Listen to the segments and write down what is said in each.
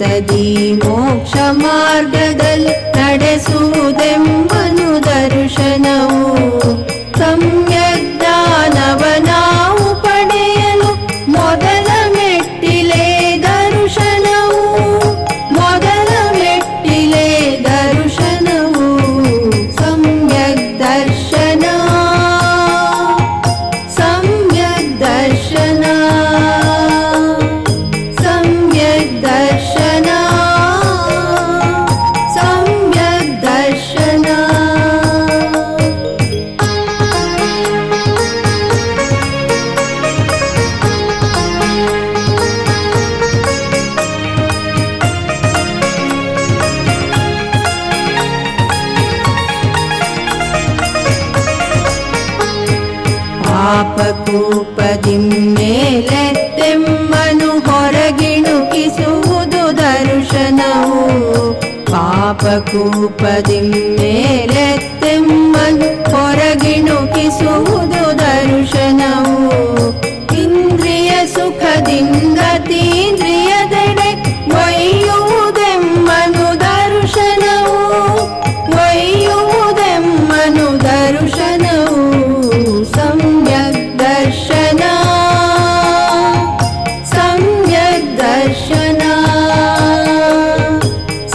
ಚಿತ್ತದಿ ಮೋಕ್ಷ ಮಾರ್ಗದಲ್ಲಿ ನಡೆಸುವುದೆಂಬನು ದರ್ಶನವು. ಸಮ್ಯಕ್ ಜ್ಞಾನವ ನಾವು ಪಡೆಯಲು ಮೊದಲ ಮೆಟ್ಟಿಲೆ ದರ್ಶನವು. ಮೊದಲ ಮೆಟ್ಟಿಲೆ ದರ್ಶನವು ಸಮ್ಯಕ್ ದರ್ಶನ. ಸಮ್ಯಕ್ ದರ್ಶನ. ಸಮ್ಯಕ್ ದರ್ಶನ. ಸಮ್ಯಕ್ ದರ್ಶನ. ಪಾಪಕೂಪದಿ ಮೇಲೆತ್ತೆಮ್ಮನು ಹೊರಗಿಣುಕಿಸುವುದು ದರ್ಶನವು. ಪಾಪಕೂಪದಿ ಮೇಲೆತ್ತೆಮ್ಮನು ಹೊರಗಿಣುಕಿಸುವುದು ದರ್ಶನವು. ಇಂದ್ರಿಯ ಸುಖದಿಂದ ತೀಂದ್ರಿಯದೆಡೆ ಒಯ್ಯುವುದೆಮ್ಮನು ದರ್ಶನವು. ಒಯ್ಯುವುದೆಮ್ಮನು ದರ್ಶನವು ಸಮ್ಯಕ್ ದರ್ಶನ. ಸಮ್ಯಕ್ ದರ್ಶನ.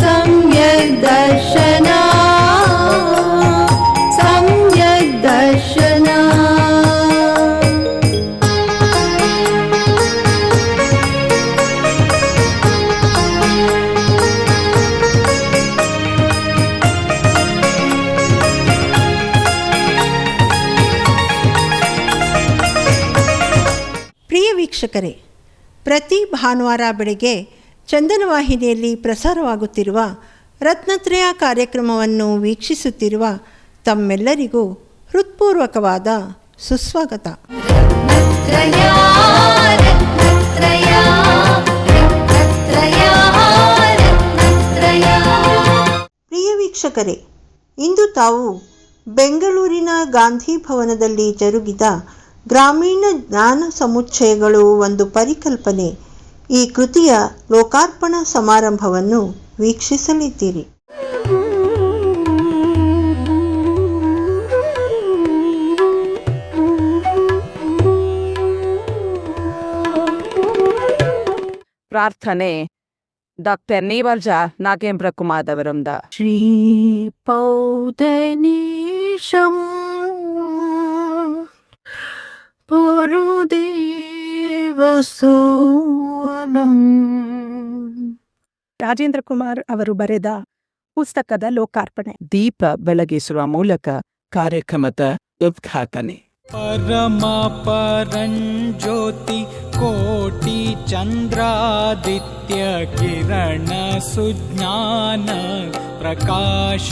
ಸಮ್ಯಕ್ ದರ್ಶನ. ಸಮ್ಯಕ್ ದರ್ಶನ. ಪ್ರಿಯ ವೀಕ್ಷಕರೇ, ಪ್ರತಿ ಭಾನುವಾರ ಬೆಳಗ್ಗೆ ಚಂದನ ವಾಹಿನಿಯಲ್ಲಿ ಪ್ರಸಾರವಾಗುತ್ತಿರುವ ರತ್ನತ್ರಯ ಕಾರ್ಯಕ್ರಮವನ್ನು ವೀಕ್ಷಿಸುತ್ತಿರುವ ತಮ್ಮೆಲ್ಲರಿಗೂ ಹೃತ್ಪೂರ್ವಕವಾದ ಸುಸ್ವಾಗತ. ರತ್ನತ್ರಯ ರತ್ನತ್ರಯ ರತ್ನತ್ರಯ ರತ್ನತ್ರಯ. ಪ್ರಿಯ ವೀಕ್ಷಕರೇ, ಇಂದು ತಾವು ಬೆಂಗಳೂರಿನ ಗಾಂಧಿ ಭವನದಲ್ಲಿ ಜರುಗಿದ ಗ್ರಾಮೀಣ ಜ್ಞಾನ ಸಮುಚ್ಚಯಗಳು ಒಂದು ಪರಿಕಲ್ಪನೆ ಈ ಕೃತಿಯ ಲೋಕಾರ್ಪಣಾ ಸಮಾರಂಭವನ್ನು ವೀಕ್ಷಿಸಲಿದ್ದೀರಿ. ಪ್ರಾರ್ಥನೆ ಡಾಕ್ಟರ್ ನೀವರ್ಜ ನಾಗೇಂದ್ರ ಕುಮಾರ್ ಅವರಿಂದ. ಶ್ರೀ ಪೌದನೀಶಂ ಪುರುದೇವಸೋನಂ. ರಾಜೇಂದ್ರ ಕುಮಾರ್ ಅವರು ಬರೆದ ಪುಸ್ತಕದ ಲೋಕಾರ್ಪಣೆ. ದೀಪ ಬೆಳಗಿಸುವ ಮೂಲಕ ಕಾರ್ಯಕ್ರಮದ ಉದ್ಘಾಟನೆ. ಪರಮ ಪರಂಜ್ಯೋತಿ ಕೋಟಿ ಚಂದ್ರಾದಿತ್ಯ ಕಿರಣ ಸುಜ್ಞಾನ ಪ್ರಕಾಶ.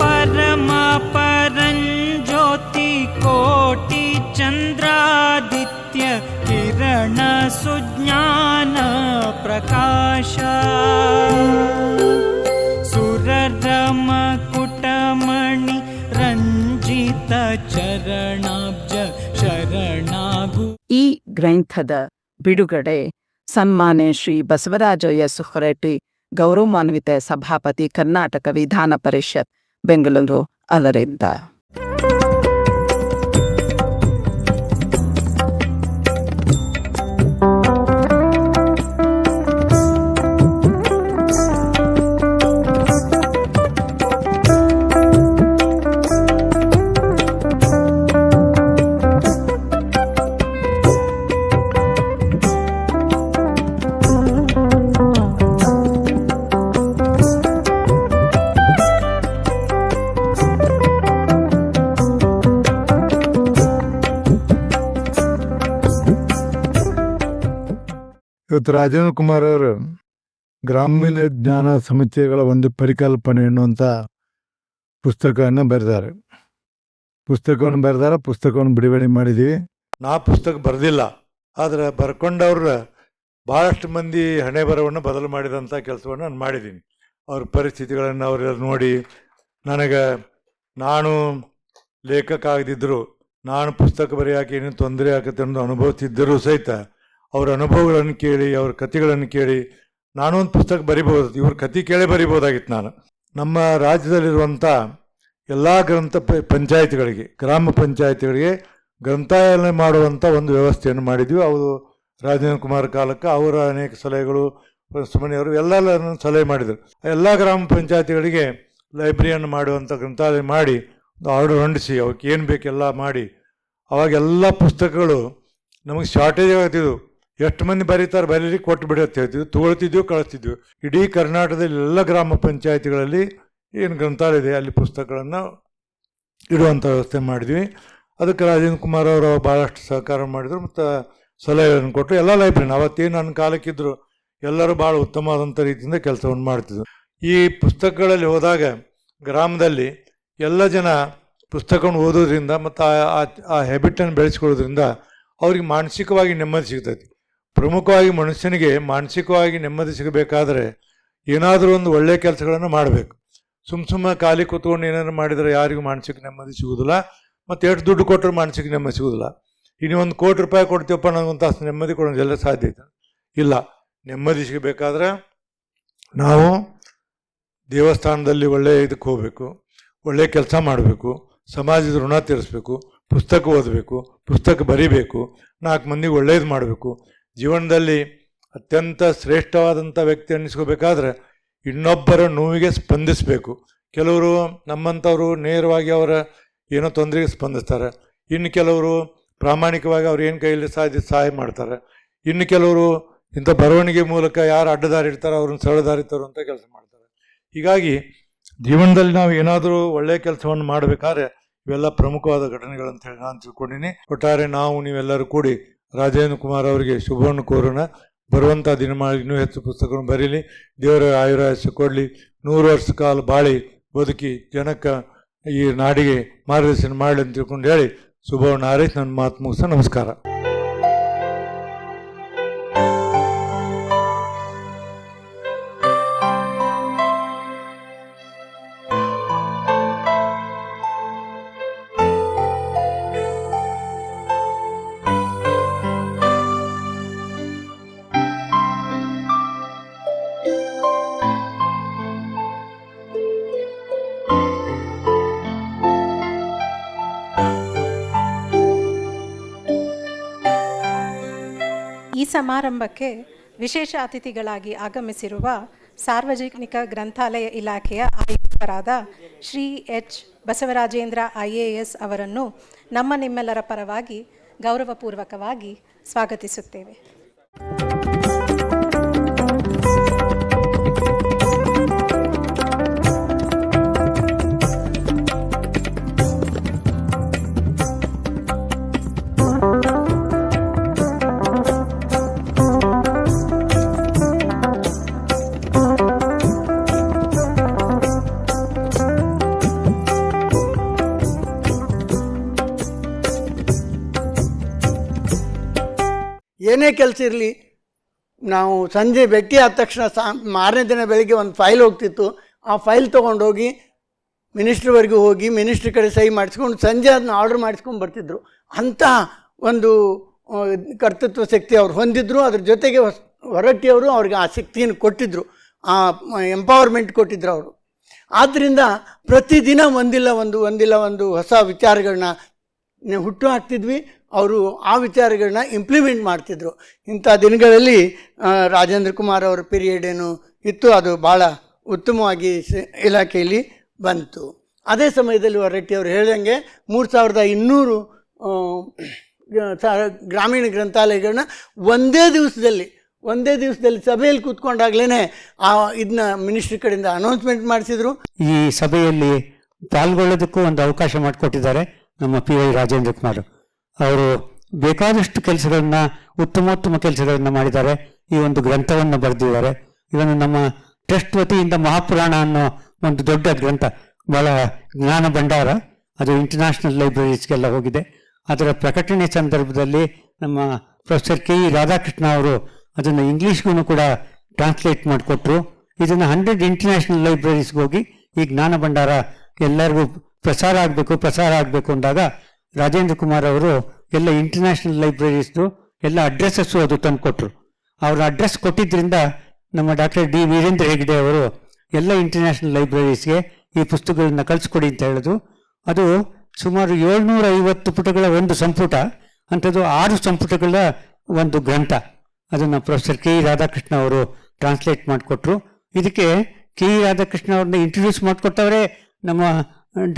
ಪರಮ ಪರಂಜ್ಯೋತಿ ಕೋಟಿ ಚಂದ್ರಾದಿತ್ಯ ಕಿರಣ ಸುಜ್ಞಾನ ಪ್ರಕಾಶ. ಸುರರಮ ಕುಟಮಣಿ ರಂಜಿತ ಚರಣಾಬ್ಜ ಶರಣಾಗು. ಈ ಗ್ರಂಥದ ಬಿಡುಗಡೆ ಸನ್ಮಾನ್ಯ ಶ್ರೀ ಬಸವರಾಜ ಎಸ್ ಹೊರಟ್ಟಿ, ಗೌರವಾನ್ವಿತ ಸಭಾಪತಿ, ಕರ್ನಾಟಕ ವಿಧಾನ ಪರಿಷತ್, ಬೆಂಗಳೂರು ಅವರಿಂದ. ಇವತ್ತು ರಾಜೇಂದ್ರ ಕುಮಾರ್ ಅವರು ಗ್ರಾಮೀಣ ಜ್ಞಾನ ಸಮುಚ್ಚಯಗಳ ಒಂದು ಪರಿಕಲ್ಪನೆ ಎನ್ನುವಂಥ ಪುಸ್ತಕವನ್ನು ಬರೆದಾರೆ. ಪುಸ್ತಕವನ್ನು ಬಿಡುಗಡೆ ಮಾಡಿದ್ದೀವಿ. ನಾ ಪುಸ್ತಕ ಬರೆದಿಲ್ಲ, ಆದರೆ ಬರ್ಕೊಂಡವ್ರ ಭಾಳಷ್ಟು ಮಂದಿ ಹಣೆ ಬರವನ್ನು ಬದಲು ಮಾಡಿದಂಥ ಕೆಲಸವನ್ನು ನಾನು ಮಾಡಿದ್ದೀನಿ. ಅವ್ರ ಪರಿಸ್ಥಿತಿಗಳನ್ನು ಅವರೆಲ್ಲ ನೋಡಿ ನನಗೆ, ನಾನು ಲೇಖಕ ಆಗದಿದ್ದರು, ನಾನು ಪುಸ್ತಕ ಬರೆಯೋಕೆ ಏನೇನು ತೊಂದರೆ ಆಗುತ್ತೆ ಅನ್ನೋದು ಅನುಭವಿಸಿದ್ದರೂ ಸಹಿತ ಅವರ ಅನುಭವಗಳನ್ನು ಕೇಳಿ ಅವ್ರ ಕಥೆಗಳನ್ನು ಕೇಳಿ ನಾನು ಒಂದು ಪುಸ್ತಕ ಬರಿಬೋದು, ಇವ್ರ ಕತೆ ಕೇಳೇ ಬರಿಬೋದಾಗಿತ್ತು ನಾನು. ನಮ್ಮ ರಾಜ್ಯದಲ್ಲಿರುವಂಥ ಎಲ್ಲ ಪಂಚಾಯತ್ಗಳಿಗೆ, ಗ್ರಾಮ ಪಂಚಾಯತ್ಗಳಿಗೆ ಗ್ರಂಥಾಲಯ ಮಾಡುವಂಥ ಒಂದು ವ್ಯವಸ್ಥೆಯನ್ನು ಮಾಡಿದ್ವಿ. ಅವರು ರಾಜೇಂದ್ರ ಕುಮಾರ್ ಕಾಲಕ್ಕೆ ಅವರ ಅನೇಕ ಸಲಹೆಗಳು, ಸುಮನಿಯವರು ಎಲ್ಲ ಸಲಹೆ ಮಾಡಿದರು. ಎಲ್ಲ ಗ್ರಾಮ ಪಂಚಾಯತಿಗಳಿಗೆ ಲೈಬ್ರರಿಯನ್ನು ಮಾಡುವಂಥ ಗ್ರಂಥಾಲಯ ಮಾಡಿ ಆರ್ಡರ್ ಹೊಂದಿಸಿ ಅವಕ್ಕೆ ಏನು ಬೇಕೆಲ್ಲ ಮಾಡಿ, ಅವಾಗೆಲ್ಲ ಪುಸ್ತಕಗಳು ನಮಗೆ ಶಾರ್ಟೇಜ್ ಆಗ್ತಿದ್ವು. ಎಷ್ಟು ಮಂದಿ ಬರೀಲಿ ಕೊಟ್ಟು ಬಿಡತ್ತೆ ಹೇಳ್ತಿದ್ವಿ, ತೊಗೊಳ್ತಿದ್ವಿ, ಕಳಿಸ್ತಿದ್ವಿ. ಇಡೀ ಕರ್ನಾಟಕದಲ್ಲಿ ಎಲ್ಲ ಗ್ರಾಮ ಪಂಚಾಯತಿಗಳಲ್ಲಿ ಏನು ಗ್ರಂಥಾಲಯ ಇದೆ ಅಲ್ಲಿ ಪುಸ್ತಕಗಳನ್ನು ಇಡುವಂಥ ವ್ಯವಸ್ಥೆ ಮಾಡಿದ್ವಿ. ಅದಕ್ಕೆ ರಾಜೇಂದ್ರ ಕುಮಾರ್ ಅವರು ಭಾಳಷ್ಟು ಸಹಕಾರ ಮಾಡಿದರು ಮತ್ತು ಸಲಹೆಗಳನ್ನು ಕೊಟ್ಟರು. ಎಲ್ಲ ಲೈಬ್ರರಿನ ಅವತ್ತೇನು ನನ್ನ ಕಾಲಕ್ಕಿದ್ರು ಎಲ್ಲರೂ ಭಾಳ ಉತ್ತಮವಾದಂಥ ರೀತಿಯಿಂದ ಕೆಲಸವನ್ನು ಮಾಡ್ತಿದ್ರು. ಈ ಪುಸ್ತಕಗಳಲ್ಲಿ ಹೋದಾಗ ಗ್ರಾಮದಲ್ಲಿ ಎಲ್ಲ ಜನ ಪುಸ್ತಕವನ್ನು ಓದೋದ್ರಿಂದ ಮತ್ತು ಆ ಹ್ಯಾಬಿಟನ್ನು ಬೆಳೆಸ್ಕೊಳ್ಳೋದ್ರಿಂದ ಅವ್ರಿಗೆ ಮಾನಸಿಕವಾಗಿ ನೆಮ್ಮದಿ ಸಿಗ್ತೈತಿ. ಪ್ರಮುಖವಾಗಿ ಮನುಷ್ಯನಿಗೆ ಮಾನಸಿಕವಾಗಿ ನೆಮ್ಮದಿ ಸಿಗಬೇಕಾದ್ರೆ ಏನಾದರೂ ಒಂದು ಒಳ್ಳೆಯ ಕೆಲಸಗಳನ್ನು ಮಾಡಬೇಕು. ಸುಮ್ಮನೆ ಖಾಲಿ ಕೂತ್ಕೊಂಡು ಏನಾದ್ರು ಮಾಡಿದರೆ ಯಾರಿಗೂ ಮಾನಸಿಕ ನೆಮ್ಮದಿ ಸಿಗೋದಿಲ್ಲ, ಮತ್ತು ಎಷ್ಟು ದುಡ್ಡು ಕೊಟ್ಟರು ಮಾನಸಿಕ ನೆಮ್ಮದಿ ಸಿಗೋದಿಲ್ಲ. ಇನ್ನು ಒಂದು ₹1,00,000 ಕೊಡ್ತೀವಪ್ಪ ನನಗೊಂದು ತಾಸು ನೆಮ್ಮದಿ ಕೊಡೋದೆಲ್ಲ ಸಾಧ್ಯ ಐತೆ ಇಲ್ಲ. ನೆಮ್ಮದಿ ಸಿಗಬೇಕಾದ್ರೆ ನಾವು ದೇವಸ್ಥಾನದಲ್ಲಿ ಒಳ್ಳೆಯ ಇದಕ್ಕೆ ಹೋಗಬೇಕು, ಒಳ್ಳೆಯ ಕೆಲಸ ಮಾಡಬೇಕು, ಸಮಾಜದ ಋಣ ತೀರಿಸ್ಬೇಕು, ಪುಸ್ತಕ ಓದಬೇಕು, ಪುಸ್ತಕ ಬರಿಬೇಕು, 4 ಮಂದಿಗೆ ಒಳ್ಳೇದು ಮಾಡಬೇಕು. ಜೀವನದಲ್ಲಿ ಅತ್ಯಂತ ಶ್ರೇಷ್ಠವಾದಂಥ ವ್ಯಕ್ತಿ ಅನ್ನಿಸ್ಕೋಬೇಕಾದ್ರೆ ಇನ್ನೊಬ್ಬರ ನೋವಿಗೆ ಸ್ಪಂದಿಸಬೇಕು. ಕೆಲವರು ನಮ್ಮಂಥವರು ನೇರವಾಗಿ ಅವರ ಏನೋ ತೊಂದರೆಗೆ ಸ್ಪಂದಿಸ್ತಾರೆ, ಇನ್ನು ಕೆಲವರು ಪ್ರಾಮಾಣಿಕವಾಗಿ ಅವ್ರು ಏನು ಕೈಯಲ್ಲಿ ಸಹಾಯ ಮಾಡ್ತಾರೆ, ಇನ್ನು ಕೆಲವರು ಇಂಥ ಬರವಣಿಗೆ ಮೂಲಕ ಯಾರು ಅಡ್ಡದಾರಿ ಇಡ್ತಾರೋ ಅವ್ರನ್ನ ಸರಳದಾರಿ ತರುವಂಥ ಕೆಲಸ ಮಾಡ್ತಾರೆ. ಹೀಗಾಗಿ ಜೀವನದಲ್ಲಿ ನಾವು ಏನಾದರೂ ಒಳ್ಳೆಯ ಕೆಲಸವನ್ನು ಮಾಡಬೇಕಾದ್ರೆ ಇವೆಲ್ಲ ಪ್ರಮುಖವಾದ ಘಟನೆಗಳಂತ ಹೇಳಿ ನಾನು ತಿಳ್ಕೊಂಡಿನಿ. ಒಟ್ಟಾರೆ ನಾವು ನೀವೆಲ್ಲರೂ ಕೂಡಿ ರಾಜೇಂದ್ರ ಕುಮಾರ್ ಅವರಿಗೆ ಶುಭವನ್ನು ಕೋರೋಣ. ಬರುವಂಥ ದಿನಮಾನ ಇನ್ನೂ ಹೆಚ್ಚು ಪುಸ್ತಕಗಳನ್ನು ಬರೀಲಿ, ದೇವರ ಆಯುರಾಯಸ್ಸು ಕೊಡಲಿ, 100 ವರ್ಷ ಕಾಲ ಬಾಳಿ ಬದುಕಿ ಜನಕ್ಕೆ ಈ ನಾಡಿಗೆ ಮಾರ್ಗದರ್ಶನ ಮಾಡಲಿ ಅಂತ ತಿಳ್ಕೊಂಡು ಹೇಳಿ ಶುಭವನ್ನು ಹಾರೈಸಿ ನನ್ನ ಮಾತು ಮುಗಿಸ. ನಮಸ್ಕಾರ. ಈ ಸಮಾರಂಭಕ್ಕೆ ವಿಶೇಷ ಅತಿಥಿಗಳಾಗಿ ಆಗಮಿಸಿರುವ ಸಾರ್ವಜನಿಕ ಗ್ರಂಥಾಲಯ ಇಲಾಖೆಯ ಆಯುಕ್ತರಾದ ಶ್ರೀ ಎಚ್ ಬಸವರಾಜೇಂದ್ರ IAS ಅವರನ್ನು ನಿಮ್ಮೆಲ್ಲರ ಪರವಾಗಿ ಗೌರವಪೂರ್ವಕವಾಗಿ ಸ್ವಾಗತಿಸುತ್ತೇವೆ. ಏನೇ ಕೆಲಸ ಇರಲಿ, ನಾವು ಸಂಜೆ ಭೇಟಿ ಆದ ತಕ್ಷಣ ಮಾರನೇ ದಿನ ಬೆಳಿಗ್ಗೆ ಒಂದು ಫೈಲ್ ಹೋಗ್ತಿತ್ತು. ಆ ಫೈಲ್ ತೊಗೊಂಡೋಗಿ ಮಿನಿಸ್ಟ್ರಿವರೆಗೂ ಹೋಗಿ ಮಿನಿಸ್ಟ್ರಿ ಕಡೆ ಸಹಿ ಮಾಡಿಸ್ಕೊಂಡು ಸಂಜೆ ಅದನ್ನ ಆರ್ಡ್ರ್ ಮಾಡಿಸ್ಕೊಂಡು ಬರ್ತಿದ್ರು. ಅಂಥ ಒಂದು ಕರ್ತೃತ್ವ ಶಕ್ತಿ ಅವ್ರು ಹೊಂದಿದ್ರು. ಅದ್ರ ಜೊತೆಗೆ ಹೊರಟ್ಟಿಯವರು ಅವ್ರಿಗೆ ಆ ಶಕ್ತಿಯನ್ನು ಕೊಟ್ಟಿದ್ದರು, ಆ ಎಂಪವರ್ಮೆಂಟ್ ಕೊಟ್ಟಿದ್ರು ಅವರು. ಆದ್ದರಿಂದ ಪ್ರತಿದಿನ ಒಂದಿಲ್ಲ ಒಂದು ಹೊಸ ವಿಚಾರಗಳನ್ನ ಹುಟ್ಟು ಹಾಕ್ತಿದ್ವಿ. ಅವರು ಆ ವಿಚಾರಗಳನ್ನ ಇಂಪ್ಲಿಮೆಂಟ್ ಮಾಡ್ತಿದ್ರು. ಇಂಥ ದಿನಗಳಲ್ಲಿ ರಾಜೇಂದ್ರ ಕುಮಾರ್ ಅವರ ಪೀರಿಯಡ್ ಏನು ಇತ್ತು ಅದು ಭಾಳ ಉತ್ತಮವಾಗಿ ಇಲಾಖೆಯಲ್ಲಿ ಬಂತು. ಅದೇ ಸಮಯದಲ್ಲಿ ಹೊರಟ್ಟಿ ಅವರು ಹೇಳ್ದಂಗೆ 3200 ಗ್ರಾಮೀಣ ಗ್ರಂಥಾಲಯಗಳನ್ನ ಒಂದೇ ದಿವಸದಲ್ಲಿ ಸಭೆಯಲ್ಲಿ ಕೂತ್ಕೊಂಡಾಗ್ಲೇ ಇದನ್ನ ಮಿನಿಸ್ಟ್ರಿ ಕಡೆಯಿಂದ ಅನೌನ್ಸ್ಮೆಂಟ್ ಮಾಡಿಸಿದ್ರು. ಈ ಸಭೆಯಲ್ಲಿ ಪಾಲ್ಗೊಳ್ಳೋದಕ್ಕೂ ಒಂದು ಅವಕಾಶ ಮಾಡಿಕೊಟ್ಟಿದ್ದಾರೆ ನಮ್ಮ PY ರಾಜೇಂದ್ರ ಕುಮಾರ್ ಅವರು. ಬೇಕಾದಷ್ಟು ಕೆಲಸಗಳನ್ನ ಉತ್ತಮೋತ್ತಮ ಕೆಲಸಗಳನ್ನ ಮಾಡಿದ್ದಾರೆ. ಈ ಒಂದು ಗ್ರಂಥವನ್ನು ಬರೆದಿದ್ದಾರೆ. ಇದನ್ನು ನಮ್ಮ ಟ್ರಸ್ಟ್ ವತಿಯಿಂದ ಮಹಾಪುರಾಣ ಅನ್ನೋ ಒಂದು ದೊಡ್ಡ ಗ್ರಂಥ, ಬಹಳ ಜ್ಞಾನ ಭಂಡಾರ, ಅದು ಇಂಟರ್ನ್ಯಾಷನಲ್ ಲೈಬ್ರರೀಸ್ಗೆಲ್ಲ ಹೋಗಿದೆ. ಅದರ ಪ್ರಕಟಣೆ ಸಂದರ್ಭದಲ್ಲಿ ನಮ್ಮ ಪ್ರೊಫೆಸರ್ KE ರಾಧಾಕೃಷ್ಣ ಅವರು ಅದನ್ನು ಇಂಗ್ಲೀಷ್ಗೂ ಕೂಡ ಟ್ರಾನ್ಸ್ಲೇಟ್ ಮಾಡಿಕೊಟ್ರು. ಇದನ್ನು 100 ಇಂಟರ್ನ್ಯಾಷನಲ್ ಲೈಬ್ರರೀಸ್ಗೆ ಹೋಗಿ ಈ ಜ್ಞಾನ ಭಂಡಾರ ಎಲ್ಲರಿಗೂ ಪ್ರಸಾರ ಆಗಬೇಕು ಅಂದಾಗ ರಾಜೇಂದ್ರ ಕುಮಾರ್ ಅವರು ಎಲ್ಲ ಇಂಟರ್ನ್ಯಾಷನಲ್ ಲೈಬ್ರರೀಸ್ದು ಎಲ್ಲ ಅಡ್ರೆಸ್ಸಸ್ಸು ಅದು ತಂದು ಕೊಟ್ಟರು. ಅವ್ರ ಅಡ್ರೆಸ್ ಕೊಟ್ಟಿದ್ದರಿಂದ ನಮ್ಮ ಡಾಕ್ಟರ್ ಡಿ ವೀರೇಂದ್ರ ಹೆಗ್ಡೆ ಅವರು ಎಲ್ಲ ಇಂಟರ್ನ್ಯಾಷನಲ್ ಲೈಬ್ರರೀಸ್ಗೆ ಈ ಪುಸ್ತಕಗಳನ್ನ ಕಳಿಸ್ಕೊಡಿ ಅಂತ ಹೇಳಿದ್ರು. ಅದು ಸುಮಾರು 750 ಪುಟಗಳ ಒಂದು ಸಂಪುಟ, ಅಂಥದ್ದು 6 ಸಂಪುಟಗಳ ಒಂದು ಗ್ರಂಥ. ಅದನ್ನು ಪ್ರೊಫೆಸರ್ ಕೆ ಇ ರಾಧಾಕೃಷ್ಣ ಅವರು ಟ್ರಾನ್ಸ್ಲೇಟ್ ಮಾಡಿಕೊಟ್ರು. ಇದಕ್ಕೆ ಕೆ ಇ ರಾಧಾಕೃಷ್ಣ ಅವ್ರನ್ನ ಇಂಟ್ರೊಡ್ಯೂಸ್ ಮಾಡಿಕೊಟ್ಟವರೇ ನಮ್ಮ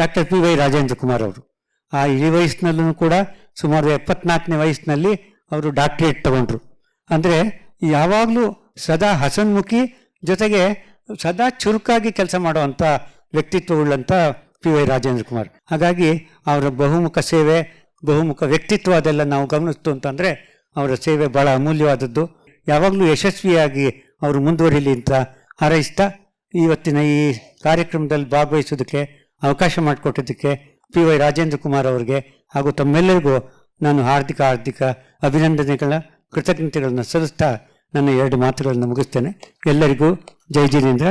doctor P Y Rajendra Kumar ಅವರು. ಆ ಇಳಿ ವಯಸ್ಸಿನಲ್ಲೂ ಕೂಡ ಸುಮಾರು 74ನೇ ವಯಸ್ಸಿನಲ್ಲಿ ಅವರು ಡಾಕ್ಟರೇಟ್ ತಗೊಂಡ್ರು. ಅಂದರೆ ಯಾವಾಗಲೂ ಸದಾ ಹಸನ್ಮುಖಿ, ಜೊತೆಗೆ ಸದಾ ಚುರುಕಾಗಿ ಕೆಲಸ ಮಾಡುವಂಥ ವ್ಯಕ್ತಿತ್ವವುಳ್ಳಂಥ ಪಿ ವೈ ರಾಜೇಂದ್ರ ಕುಮಾರ್. ಹಾಗಾಗಿ ಅವರ ಬಹುಮುಖ ಸೇವೆ, ಬಹುಮುಖ ವ್ಯಕ್ತಿತ್ವ ಅದೆಲ್ಲ ನಾವು ಗಮನಿಸ್ತು ಅಂತಂದರೆ ಅವರ ಸೇವೆ ಭಾಳ ಅಮೂಲ್ಯವಾದದ್ದು. ಯಾವಾಗಲೂ ಯಶಸ್ವಿಯಾಗಿ ಅವರು ಮುಂದುವರಿಲಿ ಅಂತ ಹಾರೈಸ್ತಾ ಇವತ್ತಿನ ಈ ಕಾರ್ಯಕ್ರಮದಲ್ಲಿ ಭಾಗವಹಿಸೋದಕ್ಕೆ ಅವಕಾಶ ಮಾಡಿಕೊಟ್ಟಿದ್ದಕ್ಕೆ ಪಿ ವೈ ರಾಜೇಂದ್ರ ಕುಮಾರ್ ಅವರಿಗೆ ಹಾಗೂ ತಮ್ಮೆಲ್ಲರಿಗೂ ನಾನು ಹಾರ್ದಿಕ ಅಭಿನಂದನೆಗಳ ಕೃತಜ್ಞತೆಗಳನ್ನು ಸಲ್ಲಿಸ್ತಾ ನನ್ನ 2 ಮಾತುಗಳನ್ನು ಮುಗಿಸ್ತೇನೆ. ಎಲ್ಲರಿಗೂ ಜೈ ಜಿನೇಂದ್ರ,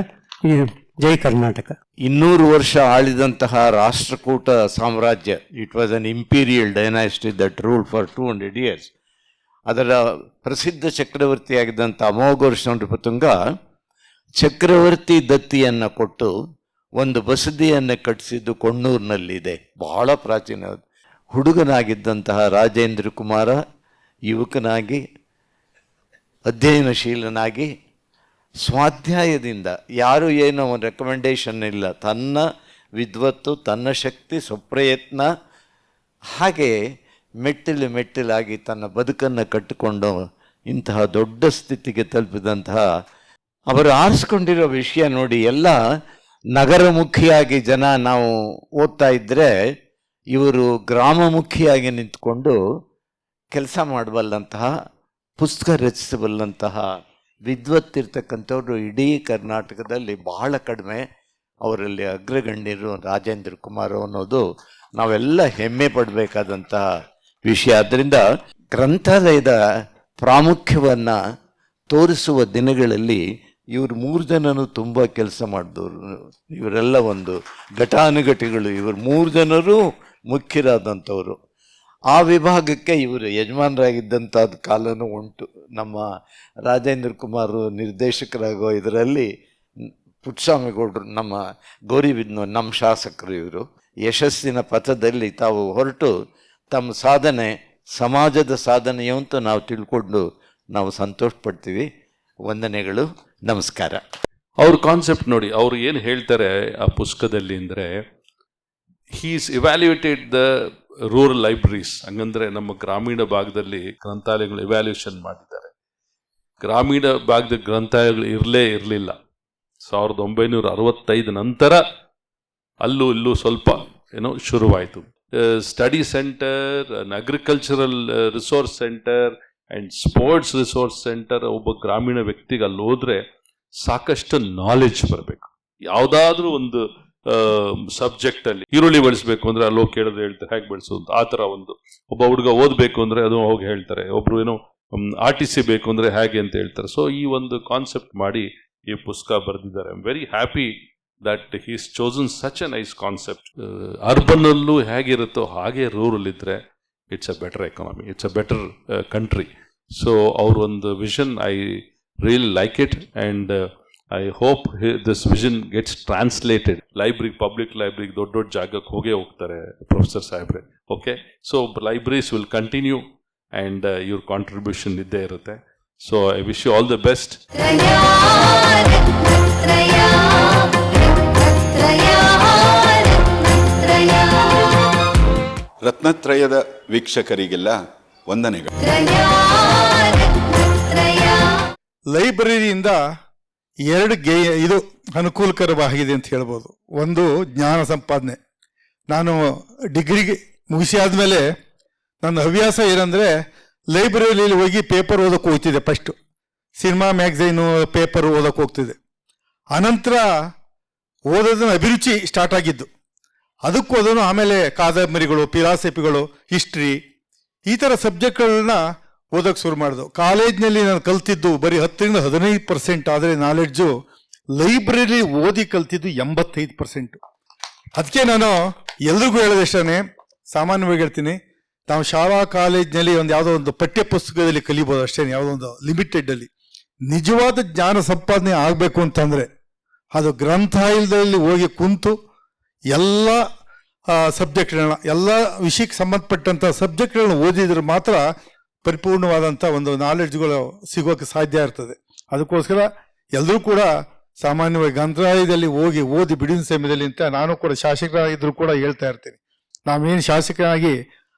ಜೈ ಕರ್ನಾಟಕ. 200 ವರ್ಷ ಆಳಿದಂತಹ ರಾಷ್ಟ್ರಕೂಟ ಸಾಮ್ರಾಜ್ಯ, it was an imperial dynasty that ruled for 200 years. ಅದರ ಪ್ರಸಿದ್ಧ ಚಕ್ರವರ್ತಿಯಾಗಿದ್ದಂಥ ಅಮೋಘವರ್ಷ ನೃಪತುಂಗ ಚಕ್ರವರ್ತಿ ದತ್ತಿಯನ್ನು ಕೊಟ್ಟು ಒಂದು ಬಸದಿಯನ್ನು ಕಟ್ಟಿಸಿದ್ದು ಕೊಣ್ಣೂರಿನಲ್ಲಿದೆ. ಬಹಳ ಪ್ರಾಚೀನ ಹುಡುಗನಾಗಿದ್ದಂತಹ ರಾಜೇಂದ್ರ ಕುಮಾರ ಯುವಕನಾಗಿ ಅಧ್ಯಯನಶೀಲನಾಗಿ ಸ್ವಾಧ್ಯಾಯದಿಂದ, ಯಾರು ಏನೋ ಒಂದು ರೆಕಮೆಂಡೇಶನ್ ಇಲ್ಲ, ತನ್ನ ವಿದ್ವತ್ತು, ತನ್ನ ಶಕ್ತಿ, ಸ್ವಪ್ರಯತ್ನ, ಹಾಗೆ ಮೆಟ್ಟಿಲಾಗಿ ತನ್ನ ಬದುಕನ್ನು ಕಟ್ಟಿಕೊಂಡು ಇಂತಹ ದೊಡ್ಡ ಸ್ಥಿತಿಗೆ ತಲುಪಿದಂತಹ ಅವರು ಆರಿಸ್ಕೊಂಡಿರೋ ವಿಷಯ ನೋಡಿ. ಎಲ್ಲ ನಗರಮುಖಿಯಾಗಿ ಜನ ನಾವು ಓದ್ತಾ ಇದ್ದರೆ, ಇವರು ಗ್ರಾಮಮುಖಿಯಾಗಿ ನಿಂತ್ಕೊಂಡು ಕೆಲಸ ಮಾಡಬಲ್ಲಂತಹ, ಪುಸ್ತಕ ರಚಿಸಬಲ್ಲಂತಹ ವಿದ್ವತ್ತಿರ್ತಕ್ಕಂಥವ್ರು ಇಡೀ ಕರ್ನಾಟಕದಲ್ಲಿ ಬಹಳ ಕಡಿಮೆ. ಅವರಲ್ಲಿ ಅಗ್ರಗಣ್ಯರು ರಾಜೇಂದ್ರ ಕುಮಾರ್ ಅನ್ನೋದು ನಾವೆಲ್ಲ ಹೆಮ್ಮೆ ಪಡಬೇಕಾದಂತಹ ವಿಷಯ. ಆದ್ದರಿಂದ ಗ್ರಂಥಾಲಯದ ಪ್ರಾಮುಖ್ಯವನ್ನು ತೋರಿಸುವ ದಿನಗಳಲ್ಲಿ ಇವರು 3 ಜನನು ತುಂಬ ಕೆಲಸ ಮಾಡಿದವರು. ಇವರೆಲ್ಲ ಒಂದು ಘಟಾನುಘಟಿಗಳು. ಇವರು 3 ಜನರು ಮುಖ್ಯರಾದಂಥವರು. ಆ ವಿಭಾಗಕ್ಕೆ ಇವರು ಯಜಮಾನರಾಗಿದ್ದಂಥದ್ದು ಕಾಲನೂ ಉಂಟು. ನಮ್ಮ ರಾಜೇಂದ್ರ ಕುಮಾರ್ ನಿರ್ದೇಶಕರಾಗೋ ಇದರಲ್ಲಿ ಪುಟ್ಟಸ್ವಾಮಿಗೌಡರು, ನಮ್ಮ ಗೌರಿಬಿದನೂರು, ನಮ್ಮ ಶಾಸಕರು, ಇವರು ಯಶಸ್ಸಿನ ಪಥದಲ್ಲಿ ತಾವು ಹೊರಟು ತಮ್ಮ ಸಾಧನೆ ಸಮಾಜದ ಸಾಧನೆಯು ಅಂತ ನಾವು ತಿಳ್ಕೊಂಡು ನಾವು ಸಂತೋಷ ಪಡ್ತೀವಿ. ವಂದನೆಗಳು, ನಮಸ್ಕಾರ. ಅವ್ರ ಕಾನ್ಸೆಪ್ಟ್ ನೋಡಿ, ಅವರು ಏನು ಹೇಳ್ತಾರೆ ಆ ಪುಸ್ತಕದಲ್ಲಿ ಅಂದರೆ, ಹೀಸ್ ಇವ್ಯಾಲ್ಯೂಯೇಟೆಡ್ ದ ರೂರಲ್ ಲೈಬ್ರರೀಸ್. ಹಂಗಂದ್ರೆ ನಮ್ಮ ಗ್ರಾಮೀಣ ಭಾಗದಲ್ಲಿ ಗ್ರಂಥಾಲಯಗಳು ಇವ್ಯಾಲ್ಯೂಯೇಷನ್ ಮಾಡಿದ್ದಾರೆ. ಗ್ರಾಮೀಣ ಭಾಗದ ಗ್ರಂಥಾಲಯಗಳು ಇರಲಿಲ್ಲ. 1965 ನಂತರ ಅಲ್ಲೂ ಇಲ್ಲೂ ಸ್ವಲ್ಪ ಶುರುವಾಯಿತು. Study centre, agricultural resource centre and sports resource centre. ಒಬ್ಬ ಗ್ರಾಮೀಣ ವ್ಯಕ್ತಿಗೆ ಅಲ್ಲಿ ಹೋದ್ರೆ ಸಾಕಷ್ಟು ನಾಲೆಜ್ ಬರಬೇಕು. ಯಾವುದಾದ್ರೂ ಒಂದು ಸಬ್ಜೆಕ್ಟ್ ಅಲ್ಲಿ ಈರುಳ್ಳಿ ಬೆಳೆಸಬೇಕು ಅಂದ್ರೆ ಅಲ್ಲಿ ಹೋಗಿ ಕೇಳಿದ್ರೆ ಹೇಳ್ತಾರೆ ಹೇಗೆ ಬೆಳೆಸೋದು, ಆ ಥರ ಒಬ್ಬ ಹುಡುಗ ಓದಬೇಕು ಅಂದ್ರೆ ಅದು ಹೋಗಿ ಹೇಳ್ತಾರೆ. ಒಬ್ರು RTC ಬೇಕು ಅಂದ್ರೆ ಹೇಗೆ ಅಂತ ಹೇಳ್ತಾರೆ. ಸೊ ಈ ಒಂದು ಕಾನ್ಸೆಪ್ಟ್ ಮಾಡಿ ಈ ಪುಸ್ತಕ ಬರೆದಿದ್ದಾರೆ. I am very happy that he's chosen such a nice concept. Urban allu ಹೇಗಿರುತ್ತೋ ಹಾಗೆ ರೂರಲ್ ಇದ್ರೆ it's a better economy, it's a better country. So our ಒಂದು vision, I really like it, and I hope this vision gets translated. Library, public library ದೊಡ್ಡ ಜಾಗಕ್ಕೆ ಹೋಗ್ತಾರೆ professor ಸಾಹೇಬ್ರೆ. Okay, so libraries will continue and your contribution ಇದ್ದೇ ಇರುತ್ತೆ. So I wish you all the best. ರತ್ನತ್ರಯದ ವೀಕ್ಷಕರಿಗೆಲ್ಲ ವಂದನೆಗಳು. ಲೈಬ್ರರಿಯಿಂದ 2 ಇದು ಅನುಕೂಲಕರವಾಗಿದೆ ಅಂತ ಹೇಳ್ಬೋದು. ಒಂದು, ಜ್ಞಾನ ಸಂಪಾದನೆ. ನಾನು ಡಿಗ್ರಿಗೆ ಮುಗಿಸಿ ಆದಮೇಲೆ ನನ್ನ ಹವ್ಯಾಸ ಏನಂದರೆ ಲೈಬ್ರರಿಯಲ್ಲಿ ಹೋಗಿ ಪೇಪರ್ ಓದೋಕೆ ಹೋಗ್ತಿದ್ದೆ. ಫಸ್ಟು ಸಿನಿಮಾ ಮ್ಯಾಗ್ಝೈನು ಪೇಪರ್ ಓದೋಕೆ ಹೋಗ್ತಿದ್ದೆ. ಅನಂತರ ಓದೋದನ್ನ ಅಭಿರುಚಿ ಸ್ಟಾರ್ಟ್ ಆಗಿದ್ದು. ಅದಕ್ಕೂ ಅದನ್ನು ಆಮೇಲೆ ಕಾದಂಬರಿಗಳು, ಫಿಲಾಸಫಿಗಳು, ಹಿಸ್ಟ್ರಿ, ಈ ಥರ ಸಬ್ಜೆಕ್ಟ್ಗಳನ್ನ ಓದೋಕ್ಕೆ ಶುರು ಮಾಡಿದವು. ಕಾಲೇಜ್ನಲ್ಲಿ ನಾನು ಕಲ್ತಿದ್ದು ಬರೀ 10-15%, ಆದರೆ ನಾಲೆಡ್ಜು ಲೈಬ್ರರಿ ಓದಿ ಕಲ್ತಿದ್ದು 85%. ಅದಕ್ಕೆ ನಾನು ಎಲ್ರಿಗೂ ಹೇಳೋದಷ್ಟೇ, ಸಾಮಾನ್ಯವಾಗಿ ಹೇಳ್ತೀನಿ, ನಾವು ಶಾಲಾ ಕಾಲೇಜಿನಲ್ಲಿ ಒಂದು ಯಾವುದೋ ಒಂದು ಪಠ್ಯ ಪುಸ್ತಕದಲ್ಲಿ ಕಲಿಬೋದು ಅಷ್ಟೇ, ಯಾವುದೋ ಒಂದು ಲಿಮಿಟೆಡ್ ಅಲ್ಲಿ. ನಿಜವಾದ ಜ್ಞಾನ ಸಂಪಾದನೆ ಆಗಬೇಕು ಅಂತಂದ್ರೆ ಅದು ಗ್ರಂಥಾಲಯದಲ್ಲಿ ಹೋಗಿ ಕುಂತು ಎಲ್ಲ ಸಬ್ಜೆಕ್ಟ್ಗಳನ್ನ, ಎಲ್ಲ ವಿಷಯಕ್ಕೆ ಸಂಬಂಧಪಟ್ಟಂಥ ಸಬ್ಜೆಕ್ಟ್ಗಳನ್ನ ಓದಿದ್ರೆ ಮಾತ್ರ ಪರಿಪೂರ್ಣವಾದಂಥ ಒಂದು ನಾಲೆಡ್ಜ್ಗಳು ಸಿಗೋಕ್ಕೆ ಸಾಧ್ಯ ಇರ್ತದೆ. ಅದಕ್ಕೋಸ್ಕರ ಎಲ್ಲರೂ ಕೂಡ ಸಾಮಾನ್ಯವಾಗಿ ಗ್ರಂಥಾಲಯದಲ್ಲಿ ಹೋಗಿ ಓದಿ ಬಿಡಿನ ಸಮಯದಲ್ಲಿ ಅಂತ ನಾನು ಕೂಡ ಶಾಸಕರಾಗಿದ್ರು ಕೂಡ ಹೇಳ್ತಾ ಇರ್ತೀನಿ. ನಾವೇನು ಶಾಸಕರಾಗಿ